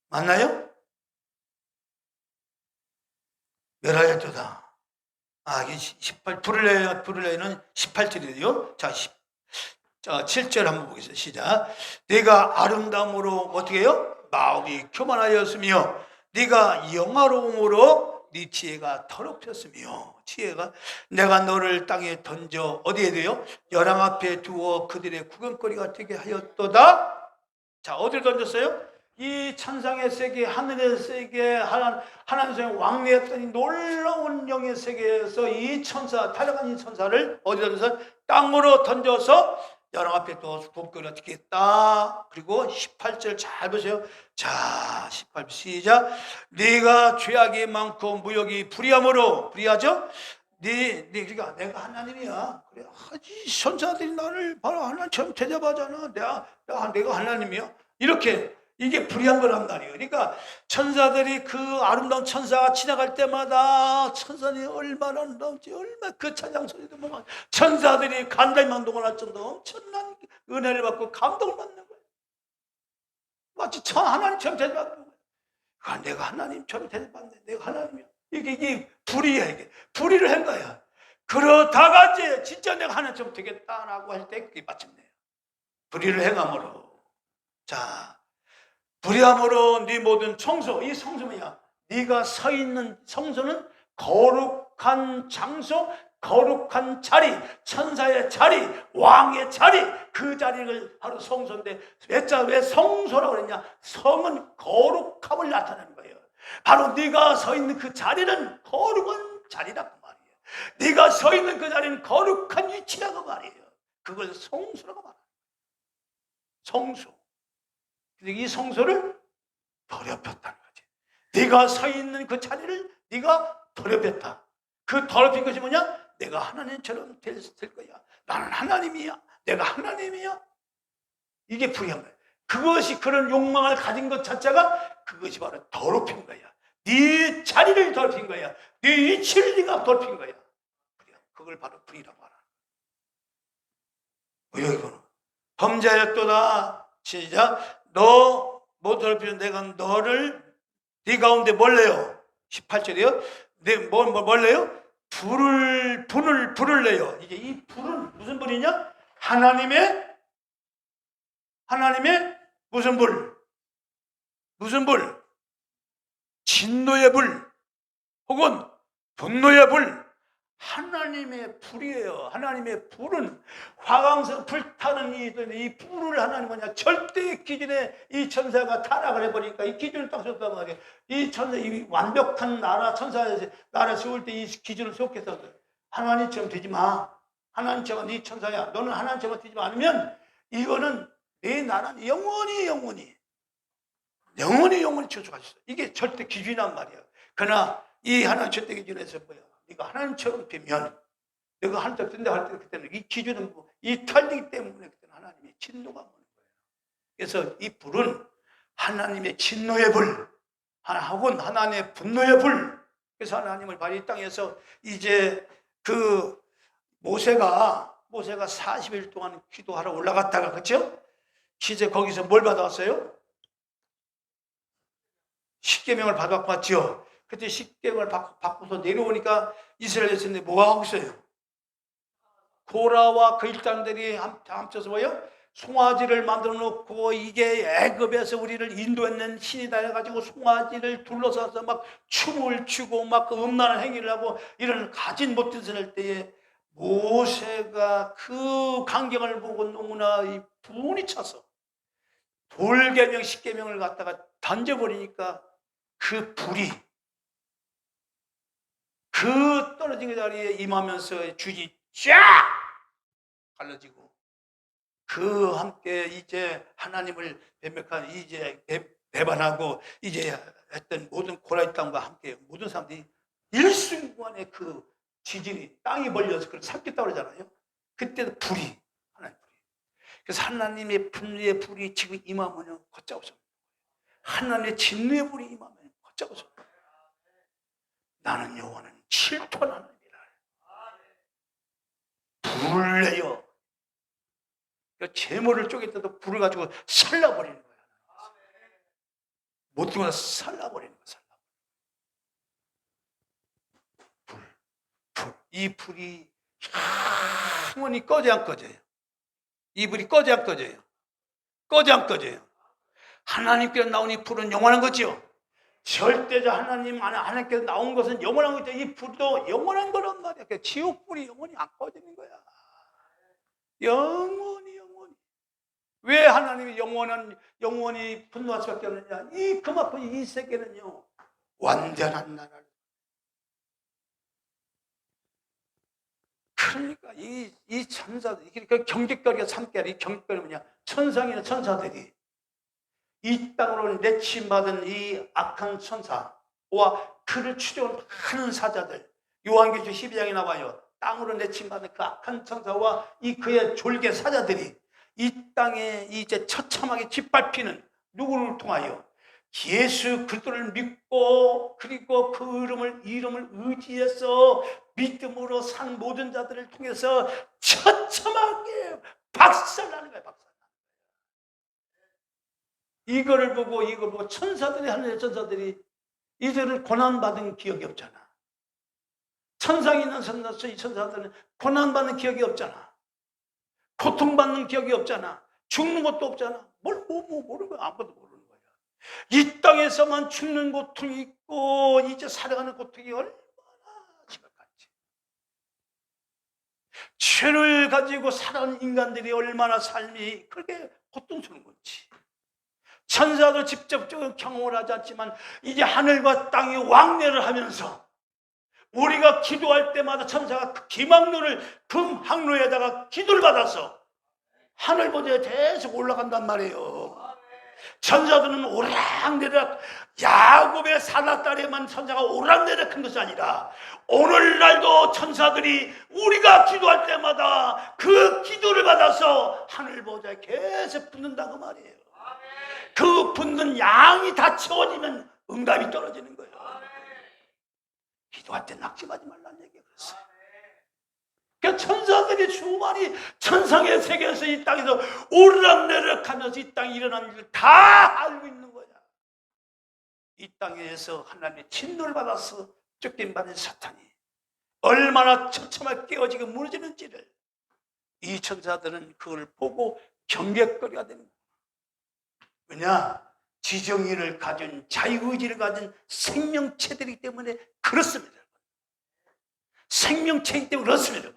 맞나요? 멸하였도다. 이게 18, 불을 내는 18절이에요. 자, 7절 한번 보겠습니다. 시작. 네가 아름다움으로 어떻게 해요? 마음이 교만하였으며 네가 영화로움으로 네 지혜가 더럽혔으며, 지혜가 내가 너를 땅에 던져 어디에 돼요? 열왕 앞에 두어 그들의 구경거리가 되게 하였도다. 자, 어디를 던졌어요? 이 천상의 세계, 하늘의 세계, 하나님의 왕래했던 이 놀라운 영의 세계에서 이 천사, 타락한 이 천사를 어디 던져서? 땅으로 던져서 열왕 앞에 또 구경거리가 어떻게 했다. 그리고 18절 잘 보세요. 자, 18 시작. 네가 죄악이 많고 무역이 불의함으로, 불의하죠? 그러니까 내가 하나님이야. 그래, 이 천사들이 나를 바로 하나님처럼 대접하잖아. 내가 하나님이야. 이렇게, 이게 불의한 거란 말이에요. 그러니까 천사들이, 그 아름다운 천사가 지나갈 때마다 천사들이 얼마나 넘지, 얼마나 그 찬양 소리도 뭐 천사들이 간단히 만동을 할 정도 엄청난 은혜를 받고 감동을 받는 거예요. 마치 하나님처럼 대접받는 거예요. 내가 하나님처럼 대접받네. 내가 하나님이야. 이게 불의야. 이게 불의를 한 거야. 그러다가 이제 진짜 내가 하나님처럼 되겠다라고 할 때 그게 마침내요. 불의를 행함으로. 자, 불의함으로 네 모든 성소, 이 성소는 네가 서 있는 성소는 거룩한 장소, 거룩한 자리, 천사의 자리, 왕의 자리, 그 자리를 바로 성소인데 왜 성소라고 그랬냐? 성은 거룩함을 나타내는 거예요. 바로 네가 서 있는 그 자리는 거룩한 자리라고 말이에요. 네가 서 있는 그 자리는 거룩한 위치라고 말이에요. 그걸 성소라고 말해요. 성소. 이 성소를 더럽혔다는 거지. 네가 서 있는 그 자리를 네가 더럽혔다. 그 더럽힌 것이 뭐냐? 내가 하나님처럼 될 거야. 나는 하나님이야. 내가 하나님이야. 이게 불의한 거야. 그것이 그런 욕망을 가진 것 자체가 그것이 바로 더럽힌 거야. 네 자리를 더럽힌 거야. 네 위치를 네가 더럽힌 거야. 그걸 바로 불의라고 하라. 뭐야 이거는? 범죄하였도다. 시작. 너 못 더럽히면 내가 너를 네 가운데 뭘 내요? 18절이요. 뭘 내요? 불을 내요. 이게 이 불은 무슨 불이냐? 하나님의 무슨 불? 무슨 불? 진노의 불 혹은 분노의 불. 하나님의 불이에요. 하나님의 불은 화강성 불타는 이 불을 하나님 뭐냐? 절대 기준에 이 천사가 타락을 해버리니까 이 기준을 딱 세웠단 말이에요. 이 천사, 이 완벽한 나라, 천사에서 나라 세울 때 이 기준을 세웠겠어. 하나님처럼 되지 마. 하나님처럼 네 천사야. 너는 하나님처럼 되지 않으면 이거는 내 나라는 영원히 저주가 있어. 이게 절대 기준이란 말이야. 그러나 이 하나님 절대 기준에서 뭐야? 네가 하나님처럼 되면 내가 하나님처럼 된다 할 때 그때는 이 기준은 뭐, 이 탈리기 때문에 그때는 하나님의 진노가 오는 거예요. 그래서 이 불은 하나님의 진노의 불 혹은 하나님의 분노의 불. 그래서 하나님을 바로 이 땅에서 이제 그 모세가 40일 동안 기도하러 올라갔다가 그렇죠? 이제 거기서 뭘 받아왔어요? 십계명을 받아왔죠. 그때 십계명을 받고서 내려오니까 이스라엘 백성들이 뭐 하고 있어요? 고라와 그 일당들이 합쳐서 뭐요? 송아지를 만들어 놓고 이게 애굽에서 우리를 인도했는 신이다 해가지고 송아지를 둘러싸서 막 춤을 추고 막 그 음란한 행위를 하고 이런 가진 못된 짓을 할 때에 모세가 그 광경을 보고 너무나 이 분이 차서 돌계명 십계명을 갖다가 던져버리니까 그 불이 그 떨어진 그 자리에 임하면서 주지 쫙 갈라지고 그 함께 이제 하나님을 변명한 이제 배반하고 이제 했던 모든 고라니 땅과 함께 모든 사람들이 일순간에 그 지진이 땅이 벌려서 그걸 삼켰다고 그러잖아요. 그때도 불이 하나님 불이. 그래서 하나님의 분노의 불이 지금 임하면 걷잡을 수 없는 거예요. 하나님의 진노의 불이 임하면 걷잡을 수 없는 거예요. 나는 여호와는 질투하는 하나님이라. 불을 내요. 재물을 쪼갤 때도 불을 가지고 살라버리는 거야. 못 들어가서 살라버리는 거야. 불. 이 불이 영원히 꺼져 안 꺼져요. 이 불이 꺼져 안 꺼져요. 꺼져 안 꺼져요. 하나님께서 나온 이 불은 영원한 거죠. 절대적 하나님께서 나온 것은 영원한 거죠. 이 불도 영원한 거란 말이야. 지옥 불이 영원히 안 꺼지는 거야. 영원히. 왜 하나님이 영원히 분노할 수밖에 없느냐? 그만큼 이 세계는요, 완전한 나라를. 그러니까 이 천사들, 그 경직거리가 삼켜야 이 경직거리 뭐냐? 천상이나 천사들이 이 땅으로 내침받은 이 악한 천사와 그를 추종하는 사자들, 요한계시록 12장에 나와요. 땅으로 내침받은 그 악한 천사와 그의 졸개 사자들이 이 땅에 이제 처참하게 짓밟히는 누구를 통하여 예수 그리스도를 믿고 그리고 그 이름을 의지해서 믿음으로 산 모든 자들을 통해서 처참하게 박살나는 거예요. 이걸 보고 천사들이 하늘의 천사들이 이들을 고난받은 기억이 없잖아. 천상에 있는 천사들은 고난받는 기억이 없잖아. 고통받는 기억이 없잖아. 죽는 것도 없잖아. 모르는 거야. 아무것도 모르는 거야. 이 땅에서만 죽는 고통이 있고 이제 살아가는 고통이 얼마나 죄를 가지고 살아가는 인간들이 얼마나 삶이 그렇게 고통스러운 건지. 천사도 직접적으로 경험을 하지 않지만 이제 하늘과 땅이 왕래를 하면서 우리가 기도할 때마다 천사가 그 기망로를 금 항로에다가 기도를 받아서 하늘 보좌에 계속 올라간단 말이에요. 천사들은 오락내락, 야곱의 사나딸에만 천사가 오락내락한 것이 아니라 오늘날도 천사들이 우리가 기도할 때마다 그 기도를 받아서 하늘 보좌에 계속 붙는다고 말이에요. 그 붙는 양이 다 채워지면 응답이 떨어지는 거예요. 기도할 때 낙심하지 말라는 얘기가 그랬어요. 그러니까 천사들이 수많이 천상의 세계에서 이 땅에서 오르락내락하면서 이 땅에 일어난 일을 다 알고 있는 거야. 이 땅에서 하나님의 진노를 받아서 쫓김받은 사탄이 얼마나 처참하게 깨어지고 무너지는지를 이 천사들은 그걸 보고 경계거리가 되는 거야. 왜냐? 지정의를 가진, 자유의지를 가진 생명체들이기 때문에 그렇습니다. 생명체이기 때문에 그렇습니다.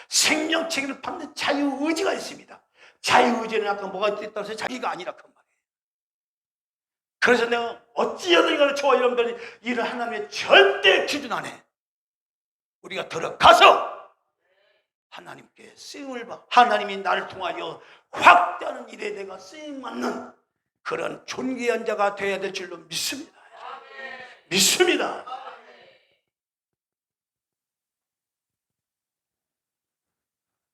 생명체를 받는 자유의지가 있습니다. 자유의지는 아까 뭐가 있다고 해서 자기가 아니라 그 말이에요. 그래서 내가 어찌하든 간에 저와 여러분들이 이런 하나님의 절대 기준 안에 우리가 들어가서 하나님께 쓰임을 받고 하나님이 나를 통하여 확대하는 일에 내가 쓰임받는 그런 존귀한 자가 되어야 될 줄로 믿습니다. 믿습니다.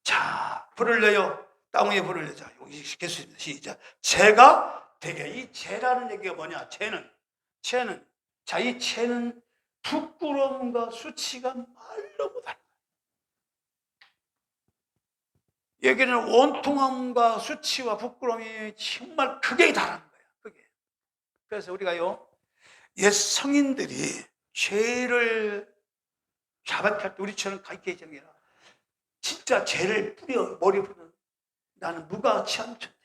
자, 불을 내요. 땅 위에 불을 내자. 여기 시켰습니다. 시작. 재가 되게. 이 재라는 얘기가 뭐냐? 재는 자, 이 재는 부끄러움과 수치가 말로 못하는 거예요. 여기는 원통함과 수치와 부끄러움이 정말 크게 다른 거예요. 그게. 그래서 우리가요, 옛 성인들이 죄를 자박할 때 우리처럼 가르쳐 주는 게 아니라 진짜 죄를 뿌려 머리에 뿌리는 나는 무가치한 존재입니다.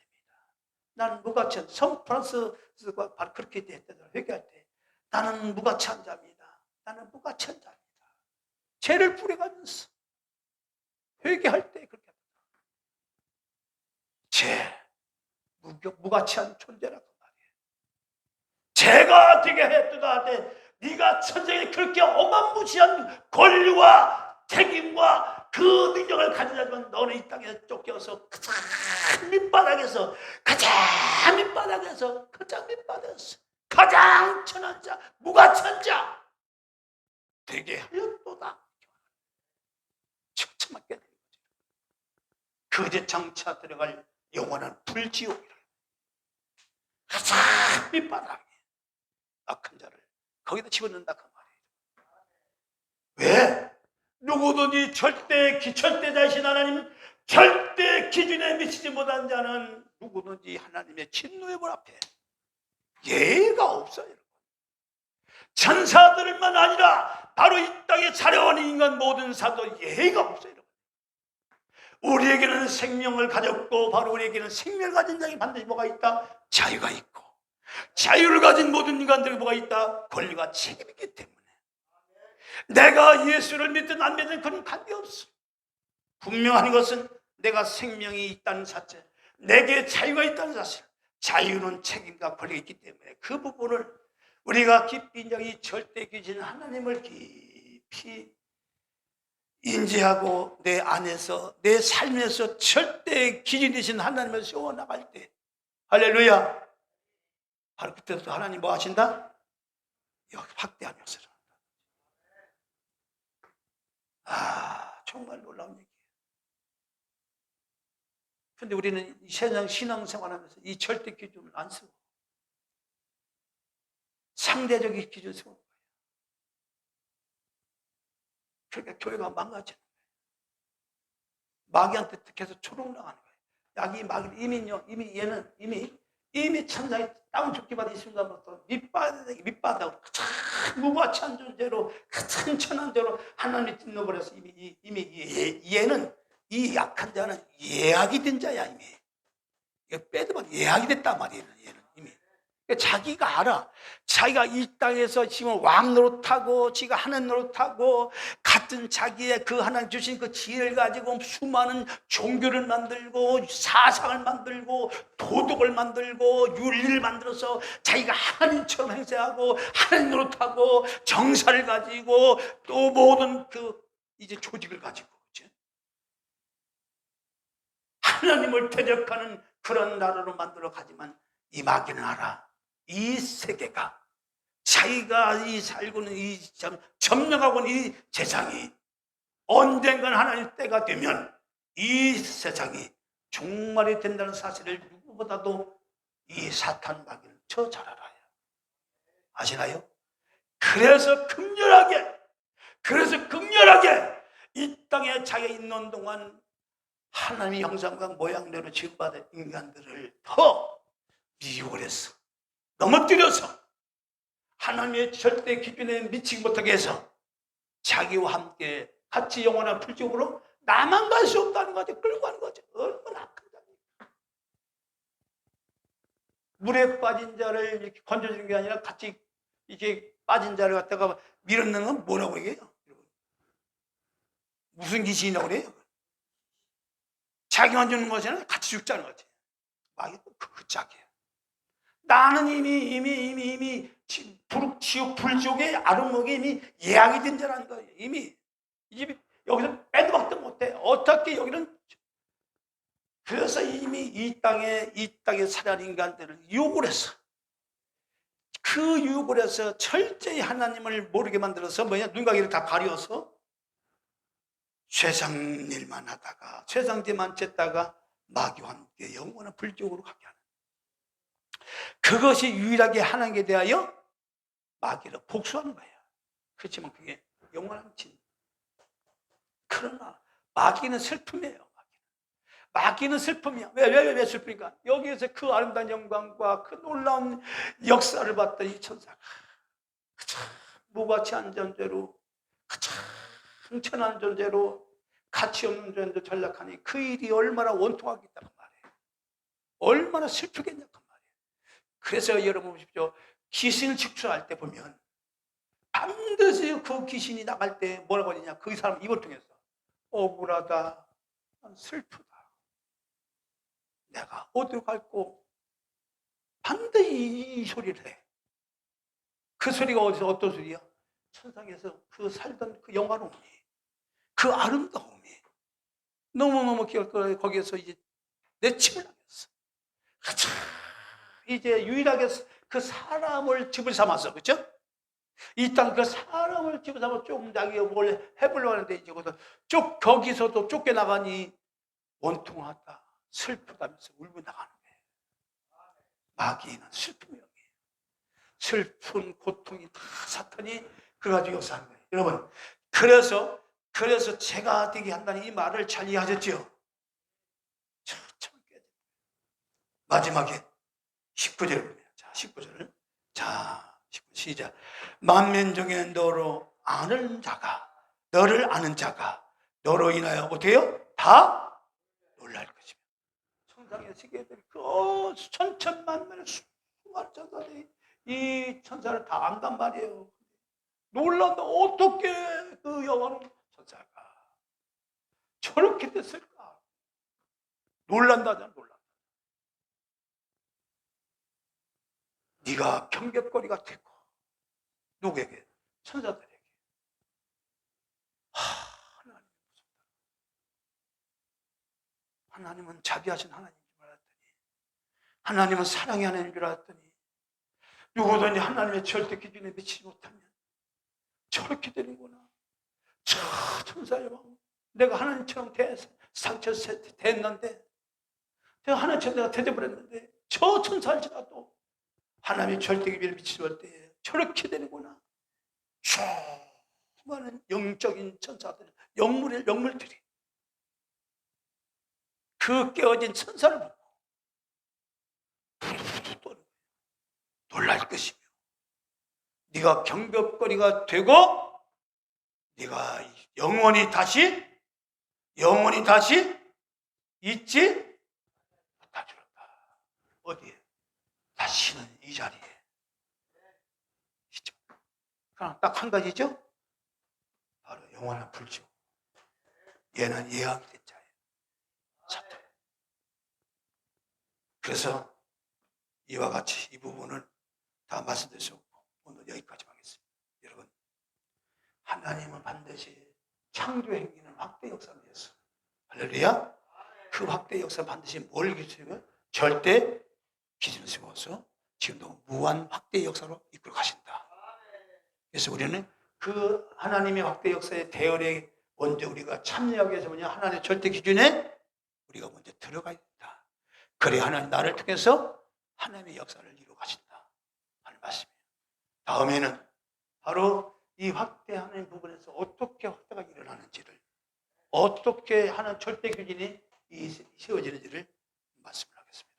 나는 무가치한 성 프란스가 바로 그렇게 했다더라. 회개할 때 나는 무가치한 자입니다. 나는 무가치한 자입니다. 죄를 뿌려가면서 회개할 때 그렇게 합니다. 죄 무가치한 존재라고 말이에요. 죄가 되게 했다가 하되 네가 천장에 그렇게 어마무시한 권리와 책임과 그 능력을 가지자면 너는 이 땅에 쫓겨서 가장 밑바닥에서 가장 천한 자, 무가치한 자 되게 하였도다. 처참하게 되는 거죠. 그제 장차 들어갈 영원한 불지옥이라. 가장 밑바닥에 악한 자를 거기다 집어넣는다 그 말이에요. 왜? 누구든지 절대자이신 하나님 절대 기준에 미치지 못한 자는 누구든지 하나님의 진노의 문 앞에 예의가 없어요. 천사들만 아니라 바로 이 땅에 살아온 인간 모든 사도 예의가 없어요. 우리에게는 생명을 가졌고 바로 우리에게는 생명을 가진 자에게 반드시 뭐가 있다? 자유가 있고 자유를 가진 모든 인간들에게 뭐가 있다? 권리가 책임이 있기 때문에 내가 예수를 믿든 안 믿든 그런 관계없어. 분명한 것은 내가 생명이 있다는 사실, 내게 자유가 있다는 사실. 자유는 책임과 권리가 있기 때문에 그 부분을 우리가 깊이 이 절대 기준 하나님을 깊이 인지하고 내 안에서 내 삶에서 절대 기준 되신 하나님을 세워나갈 때 할렐루야, 바로 그때부터 하나님 뭐 하신다? 확대한 역사를 한다. 정말 놀라운 얘기예요. 그런데 우리는 이 세상 신앙생활하면서 이 절대 기준을 안 쓰고 상대적인 기준을 쓰고 있는 거예요. 그러니까 교회가 망가지는 거예요. 마귀한테 계속 초롱당하는 거예요. 야기 마귀 이미 천상에 땅을 죽게 받은 이 순간부터 밑바닥으로 가장 무가치한 존재로 가장 천한 죄로 하나님이 찢어버려서 이미 얘는 이 약한 자는 예약이 된 자야. 이미 이거 빼도 예약이 됐단 말이에요. 얘는 이미 자기가 알아. 자기가 이 땅에서 지금 왕 노릇하고 지가 하는 노릇하고 같은 자기의 그 하나님 주신 그 지혜를 가지고 수많은 종교를 만들고 사상을 만들고 도덕을 만들고 윤리를 만들어서 자기가 하나님처럼 행세하고 하나님 노릇하고 정사를 가지고 또 모든 그 이제 조직을 가지고 그치? 하나님을 대적하는 그런 나라로 만들어 가지만 이 마귀는 알아. 이 세계가 자기가 이 살고는 이 점령하고 있는 이 세상이 언젠간 하나님 때가 되면 이 세상이 종말이 된다는 사실을 누구보다도 이 사탄 마귀는 저 잘 알아요. 아시나요? 그래서 극렬하게 이 땅에 자기가 있는 동안 하나님의 형상과 모양대로 지음받은 인간들을 더 미혹을 했어. 넘어뜨려서 하나님의 절대 기준에 미치지 못하게 해서 자기와 함께 같이 영원한 불지옥으로 나만 갈 수 없다는 거죠. 끌고 가는 거죠. 얼마나 악한 자입니까? 물에 빠진 자를 이렇게 건져주는 게 아니라 같이 이렇게 빠진 자를 갖다가 밀어넣는 건 뭐라고 얘기해요? 무슨 귀신이라고 그래요? 자기만 주는 것이 같이 죽자는 거지. 마귀도 그 짝이에요. 나는 이미 지옥 불지옥의 아름목이 이미 예약이 된 자라는 거예요. 이미 이 집이 여기서 빼도 박도 못해. 어떻게 여기는 그래서 이미 이 땅에 살아난 인간들을 유혹을 했어. 그 유혹을 해서 철저히 하나님을 모르게 만들어서 눈가기를 다 가려서 세상 일만 하다가 세상지만 쨌다가 마귀와 함께 영원한 불지옥으로 가게 하는 그것이 유일하게 하나님께 대하여 마귀를 복수하는 거예요. 그렇지만 그게 영원한 진. 그러나 마귀는 슬픔이에요. 마귀는 슬픔이야. 왜 슬프니까 여기에서 그 아름다운 영광과 그 놀라운 역사를 봤던 이 천사가 참 무가치한 존재로 참 천한 존재로 가치 없는 존재로 전락하니 그 일이 얼마나 원통하겠다고 말해요. 얼마나 슬프겠냐고 말이에요. 그래서 여러분 보십시오. 귀신을 축출할 때 보면 반드시 그 귀신이 나갈 때 뭐라고 하느냐, 그 사람 입을 통해서 억울하다, 슬프다, 내가 어디로 갈고, 반드시 이 소리를 해. 그 소리가 어디서 어떤 소리야? 천상에서 그 살던 그 영화로움이, 그 아름다움이 너무너무 거기에서 이제 내 침을 남겼어. 이제 유일하게 그 사람을 집을 삼아서, 그렇죠? 이 땅 그 사람을 집을 삼아서 좀 자기가 뭘 해보려고 하는데 이제 거기서도 쫓겨나가니 원통하다, 슬프다면서 울고 나가는 거예요. 마귀는 슬픔이에요. 슬픈 고통이 다 사탄이 그래가지고 역사하는 거예요. 여러분, 그래서 제가 되게 한다는 이 말을 잘 이해하셨죠? 마지막에 19절입니다. 자, 19절. 자, 19절 시작. 만민 중에 너를 아는 자가 너로 인하여 어때요? 다 놀랄 것이며. 천상의 세계들이 그 천천만면의 수많은 천사들이 이 천사를 다 안단 말이에요. 놀란다. 어떻게 그 영화로운 천사가 저렇게 됐을까? 놀란다잖아. 네가 경계거리가 되고, 누구에게? 천사들에게. 하나님 무섭다. 하나님은 자비하신 하나님인 줄 알았더니, 하나님은 사랑의 하나님인 줄 알았더니, 누구든지 하나님의 절대 기준에 미치지 못하면 저렇게 되는구나. 저 천사의 마음, 내가 하나님처럼 상처 됐는데, 내가 하나님처럼 내가 대접을 저 천사일지라도 하나님의 절대 기준에 미치지 못할 때 저렇게 되는구나. 수많은 영적인 천사들, 영물들이 그 깨어진 천사를 보고 부두부두 놀랄 것이며, 네가 경벽거리가 되고 네가 영원히 다시 잊지 못하리로다. 어디에? 다시는 이 자리에 있죠. 그냥 딱 한 가지죠. 바로 영원한 불지옥. 얘는 예언된 자예요. 사탄. 그래서 이와 같이 이 부분을 다 말씀드릴 수 없고 오늘 여기까지 하겠습니다. 여러분, 하나님은 반드시 창조 행위는 확대 역사를 위해서, 할렐루야, 그 확대 역사 반드시 뭘 기준으로? 절대 기준을 세워서 지금도 무한 확대 역사로 이끌어 가신다. 그래서 우리는 그 하나님의 확대 역사의 대열에 먼저 우리가 참여하기 위해서 하나님의 절대 기준에 우리가 먼저 들어가야 된다. 그래 하나님 나를 통해서 하나님의 역사를 이루어 가신다 하는 말씀이에요. 다음에는 바로 이 확대하는 부분에서 어떻게 확대가 일어나는지를, 어떻게 하는 절대 기준이 세워지는지를 말씀을 하겠습니다.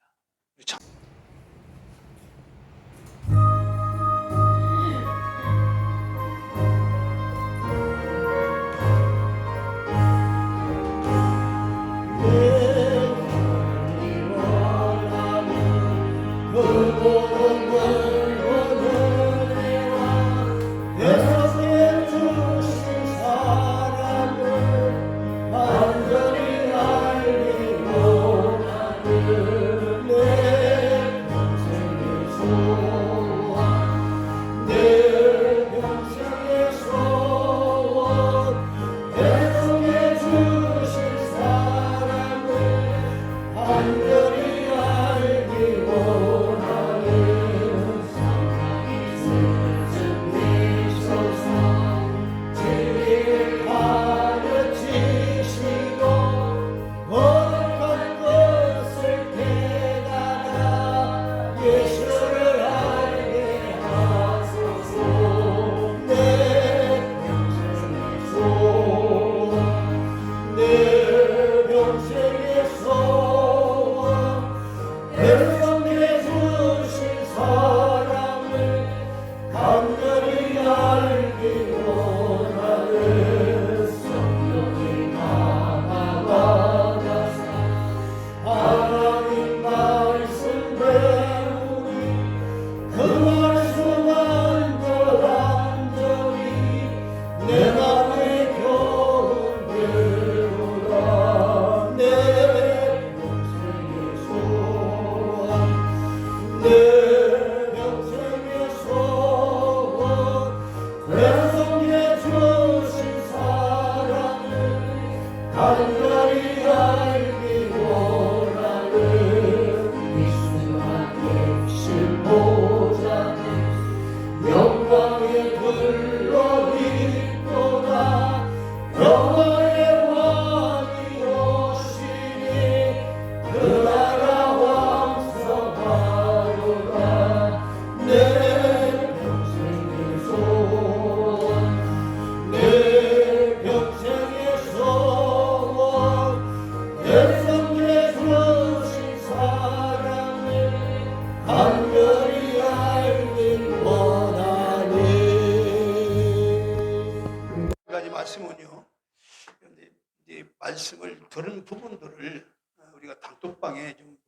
말씀을 들은 부분들을 우리가 단톡방에 좀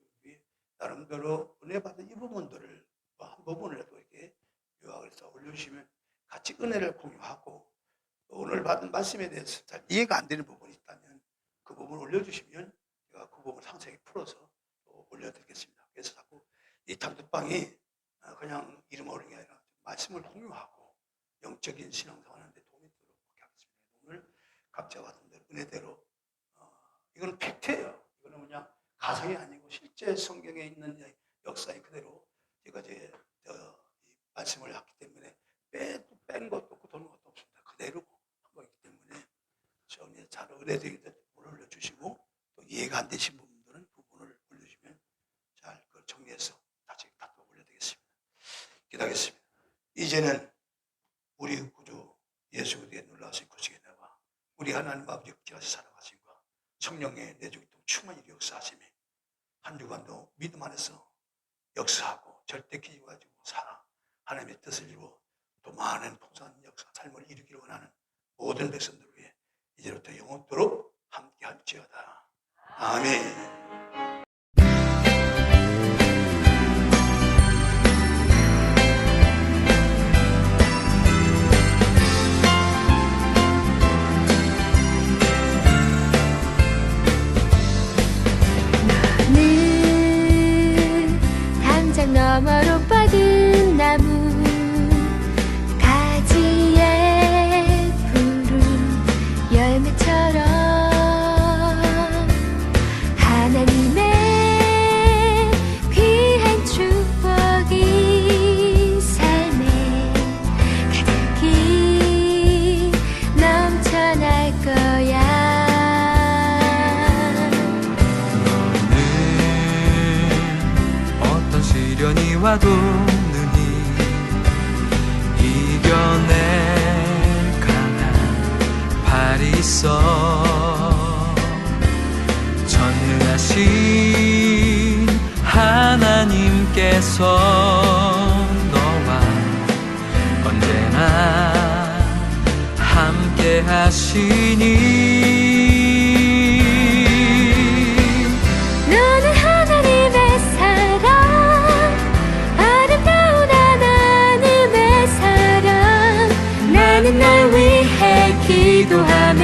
나름대로 은혜 받은 이 부분들을 한 부분이라도 이렇게 요약을 해서 올려주시면 같이 은혜를 공유하고, 오늘 받은 말씀에 대해서 잘 이해가 안 되는 부분이 있다면 그 부분을 올려주시면 제가 그 부분을 상세히 풀어서 또 올려드리겠습니다. 그래서 자꾸 이 단톡방이 그냥 이름 어린 게 아니라 말씀을 공유하고 영적인 신앙생활하는 데 도움이 되도록 하겠습니다. 오늘 각자 받은 대로 은혜대로 이건 팩트예요. 이거는 그냥 가상이 아니고 실제 성경에 있는 역사에 그대로 제가 이제 말씀을 했기 때문에 뺀 것도 없고 도는 것도 없습니다. 그대로 한 거기 때문에 좀 잘 은혜되게 올려주시고, 또 이해가 안 되신 부분들은 부분을 올려주시면 잘 그걸 정리해서 다시 갖다 올려드리겠습니다. 기도하겠습니다. 이제는 우리 구주 예수 그리스도의 놀라우신 구속의 은혜와 우리 하나님 아버지 극진하신 사랑하심과 성령의 내주기 충만히 역사하심이 한 주간도 믿음 안에서 역사하고 절대 기준 가지고 살아 하나님의 뜻을 이루어 또 많은 풍성한 역사 삶을 이루기를 원하는 모든 백성들 위해 이제부터 영원토록 함께할지어다. 아멘. 와도 능히 이겨낼 강한 발이 있어. 전능하신 하나님께서 너와 언제나 함께 하시니. 너는 하나님의 사랑, 아름다운 하나님의 사랑. 나는 널 위해 기도하며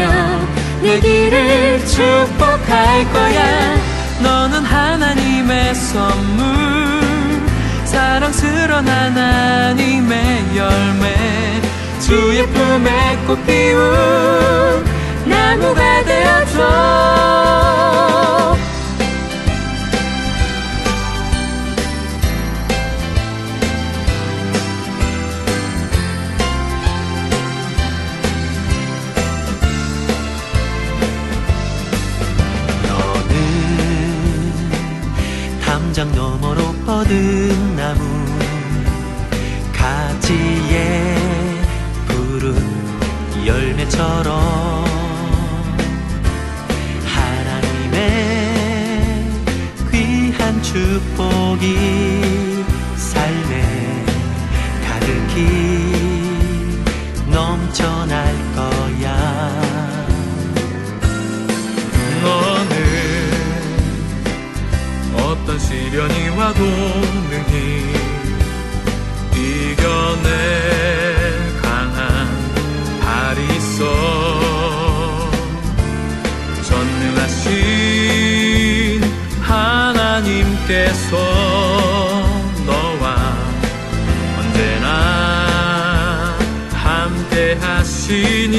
내 길을 축복할 거야. 너는 하나님의 선물, 사랑스러운 하나님의 열매, 주의 품에 꽃 피운 나무가 되어줘. 담장 너머로 뻗은 나무, 가지에 푸른 열매처럼 하나님의 귀한 축복이 삶에 가득히 넘쳐날 거야. 너는 어떤 시련이 와도 능히 이겨낼 강한 발이 있어. 전능하신 하나님께서 너와 언제나 함께 하시니.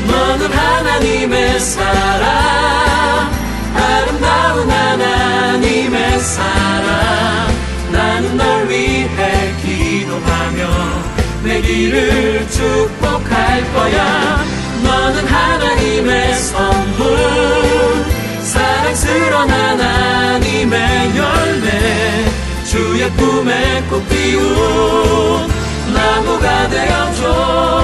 너는 하나님의 사랑, 아름다운 하나님의 사랑. 나는 널 위해 기도하며 내 길을 축복할 거야. 너는 하나님의 선물, 사랑스러운 하나님의 열매, 주의 품에 꽃 피운 나무가 되어줘.